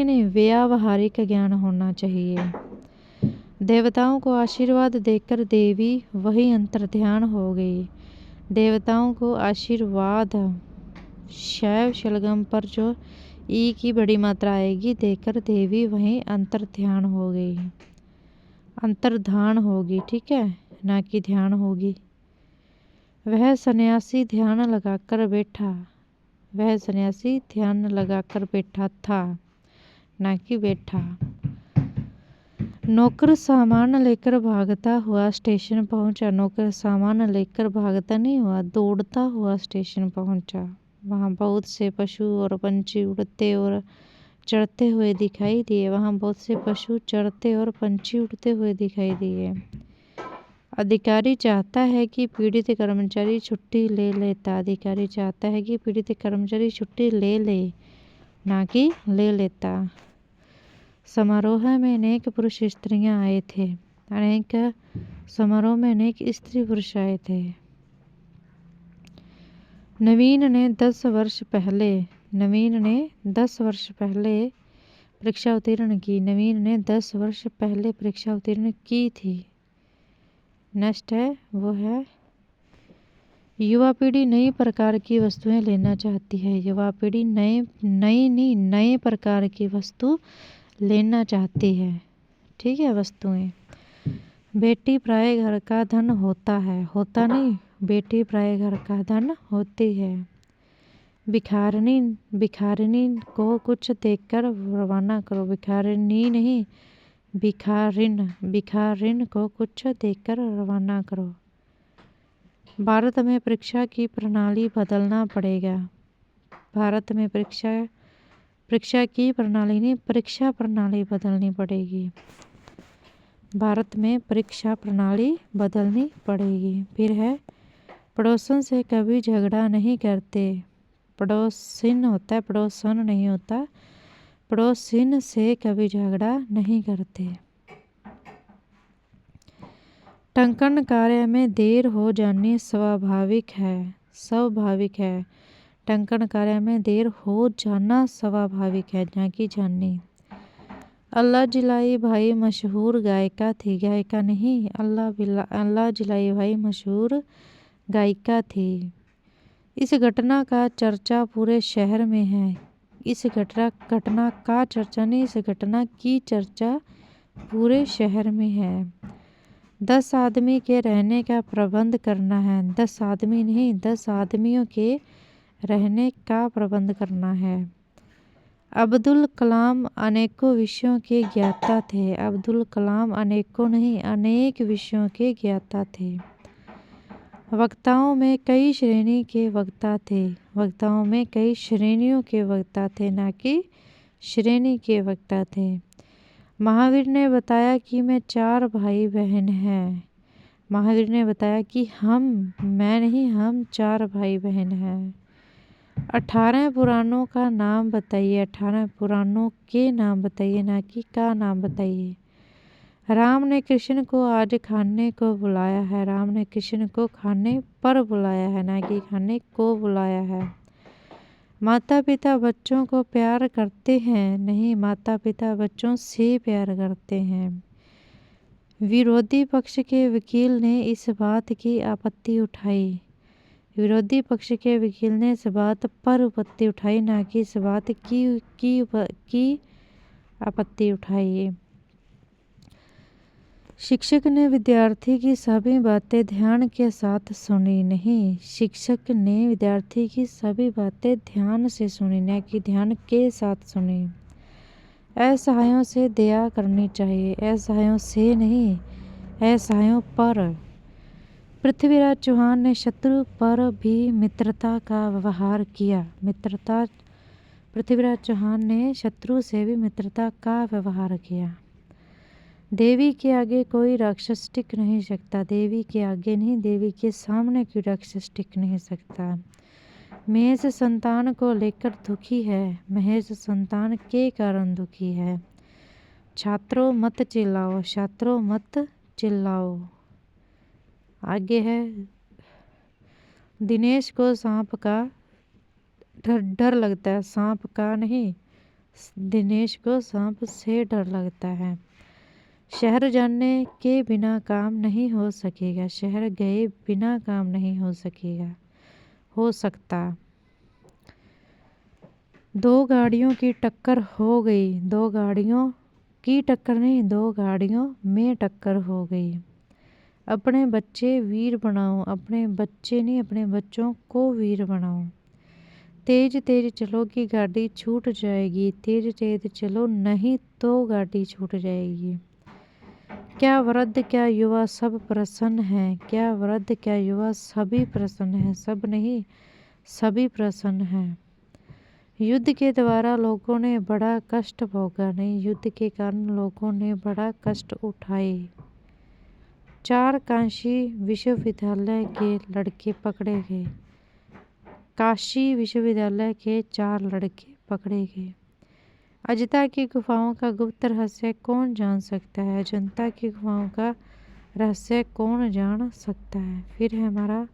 नहीं व्यावहारिक ज्ञान होना चाहिए। देवताओं को आशीर्वाद देकर देवी वही अंतर्ध्यान हो गई। देवताओं को आशीर्वाद, शैव शलगम पर जो ई की बड़ी मात्रा आएगी देकर देवी वहीं अंतर्ध्यान हो गई। अंतर्धान होगी, ठीक है, ना कि ध्यान होगी। वह सन्यासी ध्यान लगाकर बैठा। वह सन्यासी ध्यान लगाकर बैठा था, ना कि बैठा। नौकर सामान लेकर भागता हुआ स्टेशन पहुंचा। नौकर सामान लेकर भागता नहीं हुआ, दौड़ता हुआ स्टेशन पहुंचा। वहाँ बहुत से पशु और पंछी उड़ते और चढ़ते हुए दिखाई दिए। वहाँ बहुत से पशु चढ़ते और पंछी उड़ते हुए दिखाई दिए। अधिकारी चाहता है कि पीड़ित कर्मचारी छुट्टी ले लेता। अधिकारी चाहता है कि पीड़ित कर्मचारी छुट्टी ले ले, ना कि ले लेता। समारोह में अनेक पुरुष स्त्रियां आए थे। समारोह में अनेक स्त्री पुरुष आए थे। नवीन ने 10 वर्ष पहले परीक्षा उत्तीर्ण की। नवीन ने 10 वर्ष पहले परीक्षा उत्तीर्ण की थी। नेक्स्ट है, वो है, युवा पीढ़ी नई प्रकार की वस्तुएं लेना चाहती है। युवा पीढ़ी नए प्रकार की वस्तु लेना चाहती है। ठीक है, वस्तुएं। बेटी पराए घर का धन होता है, होता नहीं, बेटी पराए घर का धन होती है। भिखारिनी को कुछ देकर रवाना करो। भिखारिनी नहीं, भिखारिन को कुछ देकर रवाना करो। भारत में परीक्षा की प्रणाली बदलना पड़ेगा। भारत में परीक्षा की प्रणाली नहीं, परीक्षा प्रणाली बदलनी पड़ेगी। भारत में परीक्षा प्रणाली बदलनी पड़ेगी। फिर है, पड़ोसन से कभी झगड़ा नहीं करते। पड़ोसिन होता है, पड़ोसन नहीं होता। पड़ोसिन से कभी झगड़ा नहीं करते। टंकन कार्य में देर हो जानी स्वाभाविक है। टंकन कार्य में देर हो जाना स्वाभाविक है, ना कि जाननी। अल्लाह जिलाई भाई मशहूर गायिका थी। गायिका नहीं, अल्लाह जिलाई भाई मशहूर गायिका थी। इस घटना का चर्चा पूरे शहर में है। इस घटना का चर्चा नहीं, इस घटना की चर्चा पूरे शहर में है। 10 आदमी के रहने का प्रबंध करना है। 10 आदमी नहीं, 10 आदमियों के रहने का प्रबंध करना है। अब्दुल कलाम अनेकों विषयों के ज्ञाता थे। अब्दुल कलाम अनेकों नहीं, अनेक विषयों के ज्ञाता थे। वक्ताओं में कई श्रेणी के वक्ता थे। वक्ताओं में कई श्रेणियों के वक्ता थे, ना कि श्रेणी के वक्ता थे। महावीर ने बताया कि मैं 4 भाई बहन हैं। महावीर ने बताया कि मैं नहीं, हम 4 भाई बहन हैं। 18 पुराणों का नाम बताइए। 18 पुराणों के नाम बताइए, ना कि का नाम बताइए। राम ने कृष्ण को आज खाने को बुलाया है। राम ने कृष्ण को खाने पर बुलाया है, ना कि खाने को बुलाया है। माता पिता बच्चों को प्यार करते हैं, नहीं, माता पिता बच्चों से प्यार करते हैं। विरोधी पक्ष के वकील ने इस बात की आपत्ति उठाई। विरोधी पक्ष के वकील ने इस बात पर आपत्ति उठाई, ना कि इस बात की आपत्ति उठाई। शिक्षक ने विद्यार्थी की सभी बातें ध्यान के साथ सुनी। नहीं, शिक्षक ने विद्यार्थी की सभी बातें ध्यान से सुनी, ना कि ध्यान के साथ सुनी। असहायों से दया करनी चाहिए। असहायों से नहीं, असहायों पर। पृथ्वीराज चौहान ने शत्रु पर भी मित्रता का व्यवहार किया। पृथ्वीराज चौहान ने शत्रु से भी मित्रता का व्यवहार किया। देवी के आगे कोई राक्षस टिक नहीं सकता। देवी के आगे नहीं, देवी के सामने कोई राक्षस टिक नहीं सकता। महेश संतान को लेकर दुखी है। महेश संतान के कारण दुखी है। छात्रों मत चिल्लाओ। छात्रों मत चिल्लाओ। आगे है, दिनेश को सांप का डर लगता है। सांप का नहीं, दिनेश को सांप से डर लगता है। शहर जाने के बिना काम नहीं हो सकेगा। शहर गए बिना काम नहीं हो सकता। 2 गाड़ियों की टक्कर हो गई। 2 गाड़ियों की टक्कर नहीं, 2 गाड़ियों में टक्कर हो गई। अपने बच्चे वीर बनाओ। अपने बच्चे नहीं, अपने बच्चों को वीर बनाओ। तेज तेज चलोगी गाड़ी छूट जाएगी। तेज तेज चलो, नहीं तो गाड़ी छूट जाएगी। क्या वृद्ध क्या युवा सब प्रसन्न हैं। क्या वृद्ध क्या युवा सभी प्रसन्न हैं। सब नहीं, सभी प्रसन्न हैं। युद्ध के द्वारा लोगों ने बड़ा कष्ट भोगा। नहीं, युद्ध के कारण लोगों ने बड़ा कष्ट उठाए। 4 काशी विश्वविद्यालय के लड़के पकड़े गए। काशी विश्वविद्यालय के 4 लड़के पकड़े गए। अजंता की गुफाओं का गुप्त रहस्य कौन जान सकता है। अजंता की गुफाओं का रहस्य कौन जान सकता है। फिर है हमारा,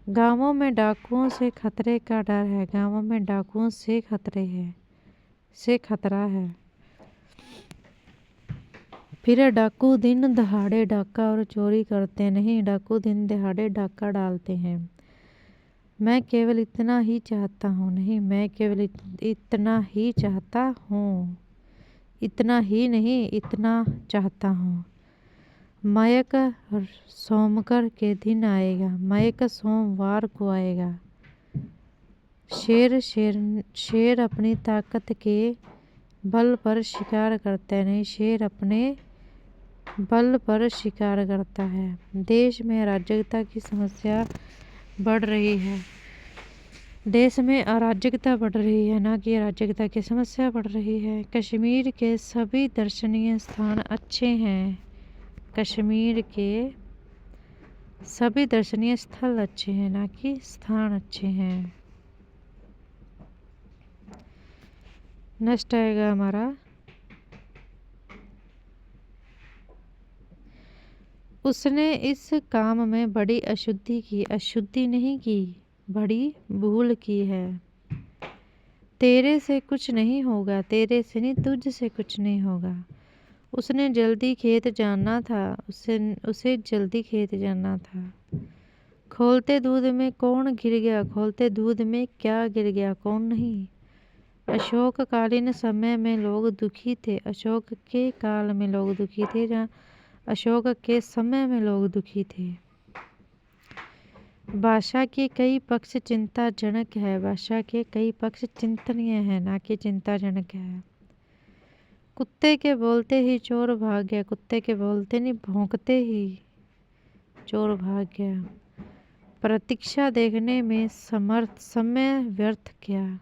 गांवों में डाकुओं से खतरे का डर है। गांवों में डाकुओं से खतरा है। फिर डाकू दिन दहाड़े डाका और चोरी करते नहीं, डाकू दिन दहाड़े डाका डालते हैं। मैं केवल इतना ही चाहता हूँ। नहीं, मैं केवल इतना ही चाहता हूँ। इतना ही नहीं, इतना चाहता हूँ। मयक सोमवार के दिन आएगा। मयक सोमवार को आएगा। शेर अपनी ताकत के बल पर शिकार करता है। नहीं, शेर अपने बल पर शिकार करता है। देश में अराजकता की समस्या बढ़ रही है। देश में अराजकता बढ़ रही है, ना कि अराजकता की समस्या बढ़ रही है। कश्मीर के सभी दर्शनीय स्थान अच्छे हैं। कश्मीर के सभी दर्शनीय स्थल अच्छे हैं, ना कि स्थान अच्छे हैं। नेक्स्ट आएगा हमारा, उसने इस काम में बड़ी अशुद्धि की। अशुद्धि नहीं की, बड़ी भूल की है। तेरे से कुछ नहीं होगा। तेरे से नहीं, तुझ से कुछ नहीं होगा। उसने जल्दी खेत जाना था। उसे जल्दी खेत जाना था। खोलते दूध में कौन गिर गया। खोलते दूध में क्या गिर गया, कौन नहीं। अशोककालीन समय में लोग दुखी थे। अशोक के काल में लोग दुखी थे, जहाँ अशोक के समय में लोग दुखी थे। भाषा के कई पक्ष चिंताजनक है। भाषा के कई पक्ष चिंतनीय है, ना कि चिंताजनक है। कुत्ते के बोलते ही चोर भाग गया। कुत्ते के बोलते नहीं, भौंकते ही चोर भाग गया। प्रतीक्षा देखने में समय व्यर्थ किया,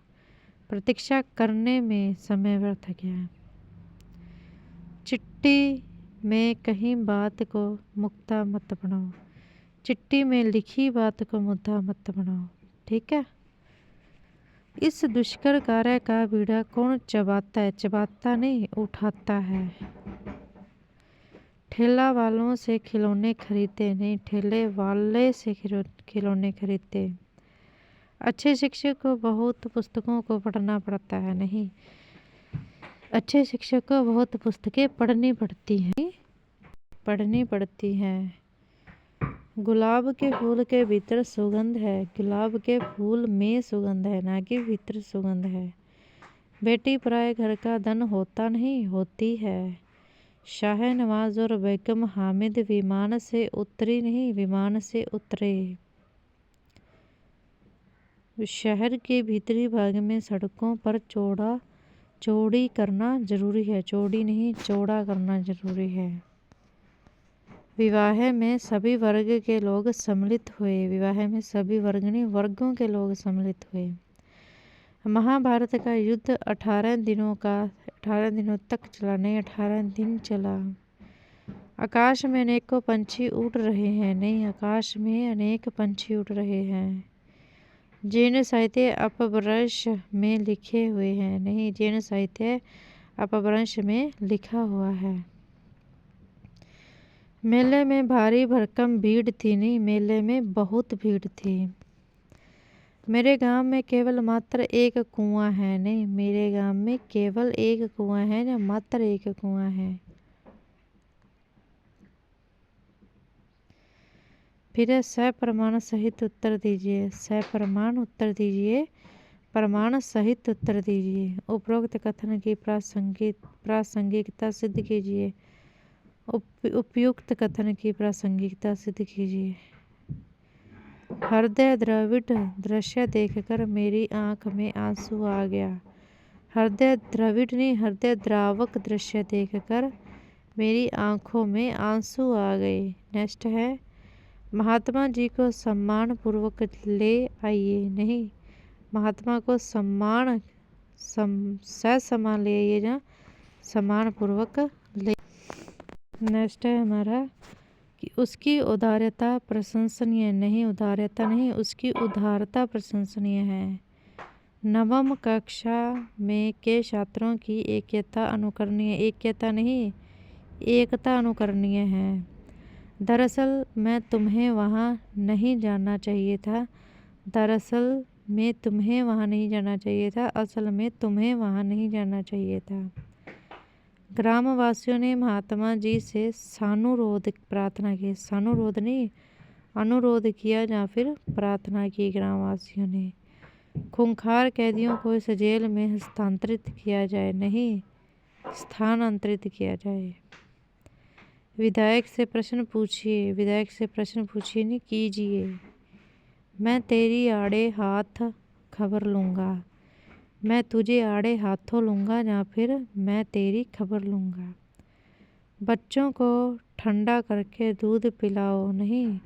प्रतीक्षा करने में समय व्यर्थ किया। चिट्ठी में कहीं बात को मुक्ता मत बनाओ, चिट्ठी में लिखी बात को मुद्दा मत बनाओ। ठीक है। इस दुष्कर कार्य का बीड़ा कौन चबाता है? चबाता नहीं, उठाता है। ठेला वालों से खिलौने खरीदते नहीं, ठेले वाले से खिलौने खरीदते। अच्छे शिक्षक को बहुत पुस्तकों को पढ़ना पड़ता है, नहीं, अच्छे शिक्षक को बहुत पुस्तकें पढ़नी पड़ती हैं। गुलाब के फूल के भीतर सुगंध है, गुलाब के फूल में सुगंध है, ना कि भीतर सुगंध है। बेटी पराए घर का धन होता नहीं, होती है। शाह नवाज और बेगम हामिद विमान से उतरी नहीं, विमान से उतरे। शहर के भीतरी भाग में सड़कों पर चौड़ी करना जरूरी है, चौड़ी नहीं चौड़ा करना जरूरी है। विवाह में सभी वर्ग के लोग सम्मिलित हुए, विवाह में सभी वर्ग नहीं वर्गों के लोग सम्मिलित हुए। महाभारत का युद्ध 18 दिनों तक चला, नहीं 18 दिन चला। आकाश में अनेकों पंछी उड़ रहे हैं, नहीं आकाश में अनेक पंछी उड़ रहे हैं। जैन साहित्य अपभ्रंश में लिखे हुए हैं, नहीं जैन साहित्य अपभ्रंश में लिखा हुआ है। मेले में भारी भरकम भीड़ थी, नहीं मेले में बहुत भीड़ थी। मेरे गांव में केवल मात्र एक कुआं है, नहीं मेरे गांव में केवल एक कुआं है या मात्र एक कुआं है। फिर सप्रमाण सहित उत्तर दीजिए, सप्रमाण उत्तर दीजिए, प्रमाण सहित उत्तर दीजिए। उपरोक्त कथन की प्रासंगिकता सिद्ध कीजिए, उपयुक्त कथन की प्रासंगिकता सिद्ध कीजिए। हृदय द्रविड़ दृश्य देखकर मेरी आंख में आंसू आ गया, हृदय द्रविड़ नहीं हृदय द्रावक दृश्य देखकर मेरी आंखों में आंसू आ गए। नेक्स्ट है, महात्मा जी को सम्मान पूर्वक ले आइए, नहीं महात्मा को ससम्मान ले आइए या सम्मान पूर्वक ले। नेक्स्ट है हमारा कि उसकी उदारता प्रशंसनीय, नहीं उदारता नहीं उसकी उदारता प्रशंसनीय है। नवम कक्षा में के छात्रों की एकता अनुकरणीय, एकता नहीं एकता अनुकरणीय है। दरअसल मैं तुम्हें वहाँ नहीं जाना चाहिए था, दरअसल में तुम्हें वहाँ नहीं जाना चाहिए था, असल में तुम्हें वहाँ नहीं जाना चाहिए था। ग्रामवासियों ने महात्मा जी से सानुरोध प्रार्थना की, सानुरोध नहीं अनुरोध किया या फिर प्रार्थना की ग्रामवासियों ने। खूंखार कैदियों को इस जेल में हस्तांतरित किया जाए, नहीं स्थानांतरित किया जाए। विधायक से प्रश्न पूछिए, विधायक से प्रश्न पूछिए नहीं कीजिए। मैं तेरी आड़े हाथ खबर लूँगा, मैं तुझे आड़े हाथों लूँगा या फिर मैं तेरी खबर लूँगा। बच्चों को ठंडा करके दूध पिलाओ, नहीं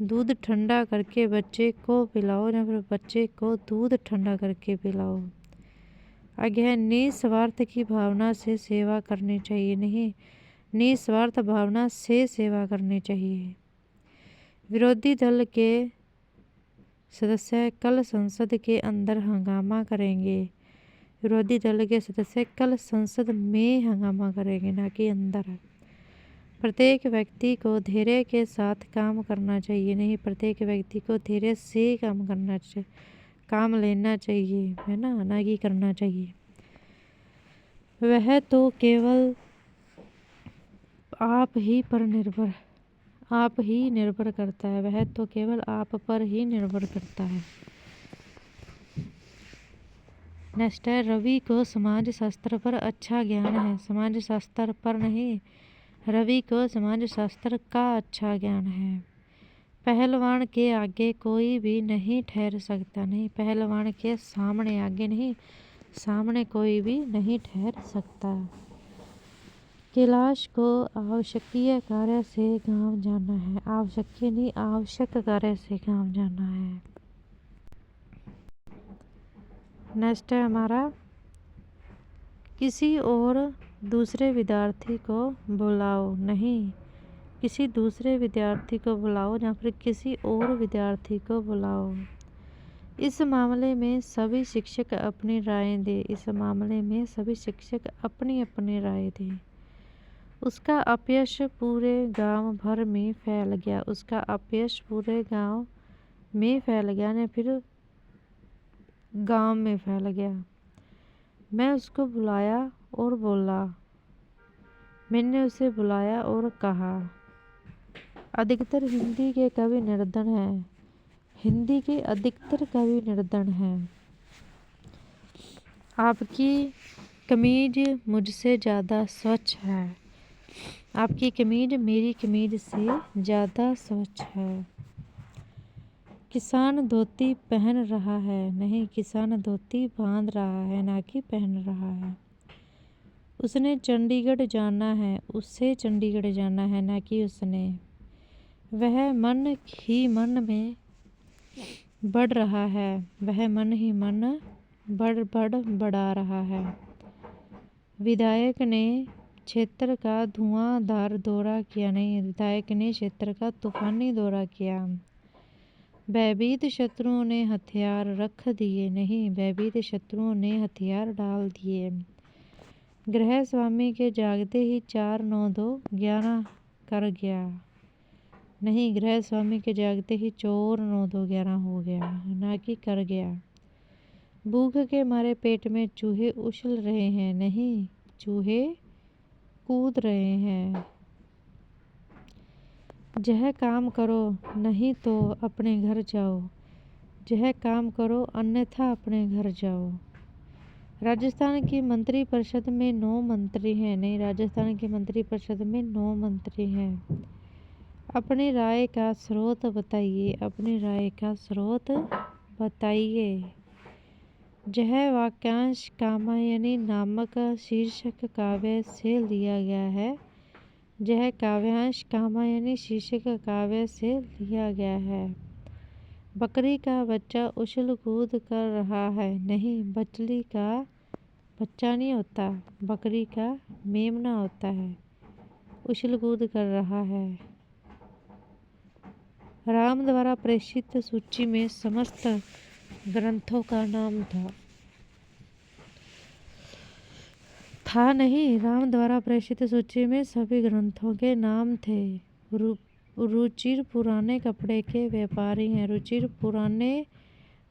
दूध ठंडा करके बच्चे को पिलाओ या फिर बच्चे को दूध ठंडा करके पिलाओ। आगे निस्वार्थ की भावना से सेवा करनी चाहिए, नहीं निस्वार्थ भावना से सेवा करनी चाहिए। विरोधी दल के सदस्य कल संसद के अंदर हंगामा करेंगे, विरोधी दल के सदस्य कल संसद में हंगामा करेंगे ना कि अंदर। प्रत्येक व्यक्ति को धैर्य के साथ काम करना चाहिए, नहीं प्रत्येक व्यक्ति को धैर्य से काम करना चाहिए, काम लेना चाहिए है ना कि करना चाहिए। वह तो केवल आप ही निर्भर करता है, वह तो केवल आप पर ही निर्भर करता है। नेक्स्ट है, रवि को समाज शास्त्र पर अच्छा ज्ञान है, समाज शास्त्र पर नहीं रवि को समाज शास्त्र का अच्छा ज्ञान है। पहलवान के आगे कोई भी नहीं ठहर सकता, नहीं पहलवान के सामने आगे नहीं सामने कोई भी नहीं ठहर सकता। कैलाश को आवश्यकीय कार्य से गांव जाना है। आवश्यकीय नहीं, आवश्यक कार्य से गांव जाना है। नेक्स्ट है हमारा, किसी और दूसरे विद्यार्थी को बुलाओ। नहीं, किसी दूसरे विद्यार्थी को बुलाओ या फिर किसी और विद्यार्थी को बुलाओ। इस मामले में सभी शिक्षक अपनी राय दें। इस मामले में सभी शिक्षक अपनी अपनी राय दें। उसका अपयश पूरे गांव भर में फैल गया। उसका अपयश पूरे गांव में फैल गया या फिर गांव में फैल गया। मैं उसको बुलाया और बोला। मैंने उसे बुलाया और कहा। अधिकतर हिंदी के कवि निर्धन हैं। हिंदी के अधिकतर कवि निर्धन हैं। आपकी कमीज मुझसे ज़्यादा स्वच्छ है। आपकी कमीज मेरी कमीज से ज़्यादा स्वच्छ है। किसान धोती पहन रहा है। नहीं, किसान धोती बांध रहा है, ना कि पहन रहा है। उसने चंडीगढ़ जाना है। उससे चंडीगढ़ जाना है, ना कि उसने। वह मन ही मन में बढ़ रहा है। वह मन ही मन बढ़ा रहा है। विधायक ने क्षेत्र का धुआंधार दौरा किया। नहीं, विधायक ने क्षेत्र का तूफानी दौरा किया। भयभीत शत्रुओं ने हथियार रख दिए। नहीं, भयभीत शत्रुओं ने हथियार डाल दिए। गृह स्वामी के जागते ही 4 9 2 11 कर गया। नहीं, गृह स्वामी के जागते ही 4 9 2 11 हो गया, ना कि कर गया। भूख के मारे पेट में चूहे उछल रहे हैं। नहीं, चूहे कूद रहे हैं। यह काम करो, नहीं तो अपने घर जाओ। यह काम करो, अन्यथा अपने घर जाओ। राजस्थान की मंत्री परिषद में 9 मंत्री हैं। नहीं, राजस्थान की मंत्री परिषद में 9 मंत्री हैं। अपनी राय का स्रोत बताइए। अपनी राय का स्रोत बताइए। यह वाक्यांश कामायनी नामक शीर्षक काव्य से लिया गया है। यह काव्यांश कामायनी शीर्षक काव्य से लिया गया है। बकरी का बच्चा उछल कूद कर रहा है। नहीं, बछली का बच्चा नहीं होता, बकरी का मेमना होता है। उछल कूद कर रहा है। राम द्वारा प्रेषित सूची में समस्त ग्रंथों का नाम था नहीं, राम द्वारा प्रेषित सूची में सभी ग्रंथों के नाम थे। रुचिर पुराने कपड़े के व्यापारी हैं।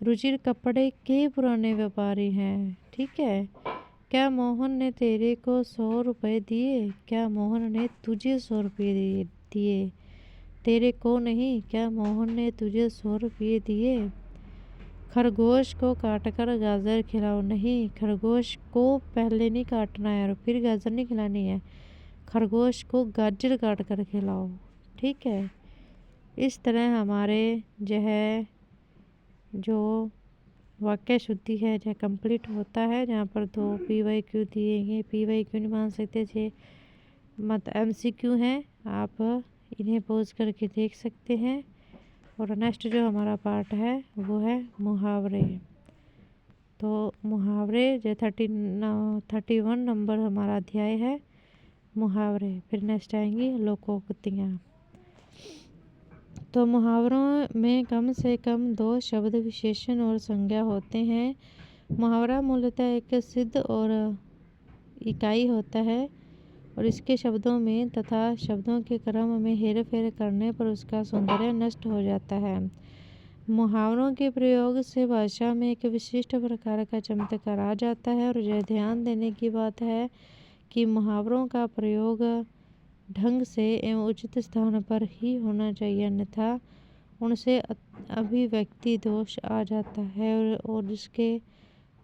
रुचिर कपड़े के पुराने व्यापारी हैं। ठीक है। क्या मोहन ने तेरे को 100 रुपये दिए? क्या मोहन ने तुझे 100 रुपये दिए? तेरे को नहीं, क्या मोहन ने तुझे 100 रुपये दिए? खरगोश को काटकर गाजर खिलाओ। नहीं, खरगोश को पहले नहीं काटना है और फिर गाजर नहीं खिलानी है। खरगोश को गाजर काट कर खिलाओ। ठीक है। इस तरह हमारे जो वाक्य शुद्धि है यह कंप्लीट होता है। जहाँ पर 2 PYQ दिए गए। PYQ नहीं मान सकते थे, मत MCQ हैं। आप इन्हें पोज करके देख सकते हैं। और नेक्स्ट जो हमारा पार्ट है वो है मुहावरे। तो मुहावरे जो 31 नंबर हमारा अध्याय है मुहावरे। फिर नेक्स्ट आएंगी लोकोक्तियाँ। तो मुहावरों में कम से कम 2 शब्द, विशेषण और संज्ञा होते हैं। मुहावरा मूलतः एक सिद्ध और इकाई होता है और इसके शब्दों में तथा शब्दों के क्रम में हेर फेर करने पर उसका सौंदर्य नष्ट हो जाता है। मुहावरों के प्रयोग से भाषा में एक विशिष्ट प्रकार का चमत्कार आ जाता है। और यह ध्यान देने की बात है कि मुहावरों का प्रयोग ढंग से एवं उचित स्थान पर ही होना चाहिए, अन्यथा उनसे अभिव्यक्ति दोष आ जाता है और जिसके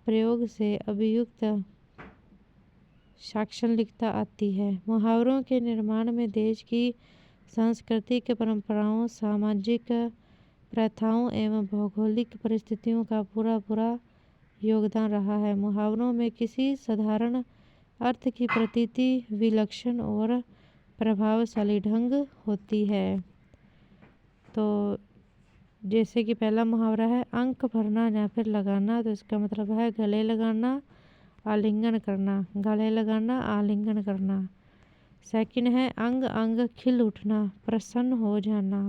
प्रयोग से अभियुक्त साक्षात्कारता आती है। मुहावरों के निर्माण में देश की सांस्कृतिक परंपराओं, सामाजिक प्रथाओं एवं भौगोलिक परिस्थितियों का पूरा योगदान रहा है। मुहावरों में किसी साधारण अर्थ की प्रतीति विलक्षण और प्रभावशाली ढंग होती है। तो जैसे कि पहला मुहावरा है अंक भरना या फिर लगाना, तो इसका मतलब है गले लगाना, आलिंगन करना, गले लगाना, आलिंगन करना। सेकंड है अंग अंग खिल उठना, प्रसन्न हो जाना।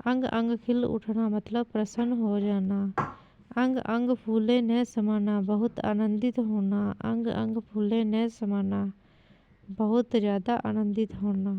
अंग अंग खिल उठना मतलब प्रसन्न हो जाना। अंग अंग फूले न समाना, बहुत आनंदित होना। अंग अंग फूले न समाना, बहुत ज़्यादा आनंदित होना।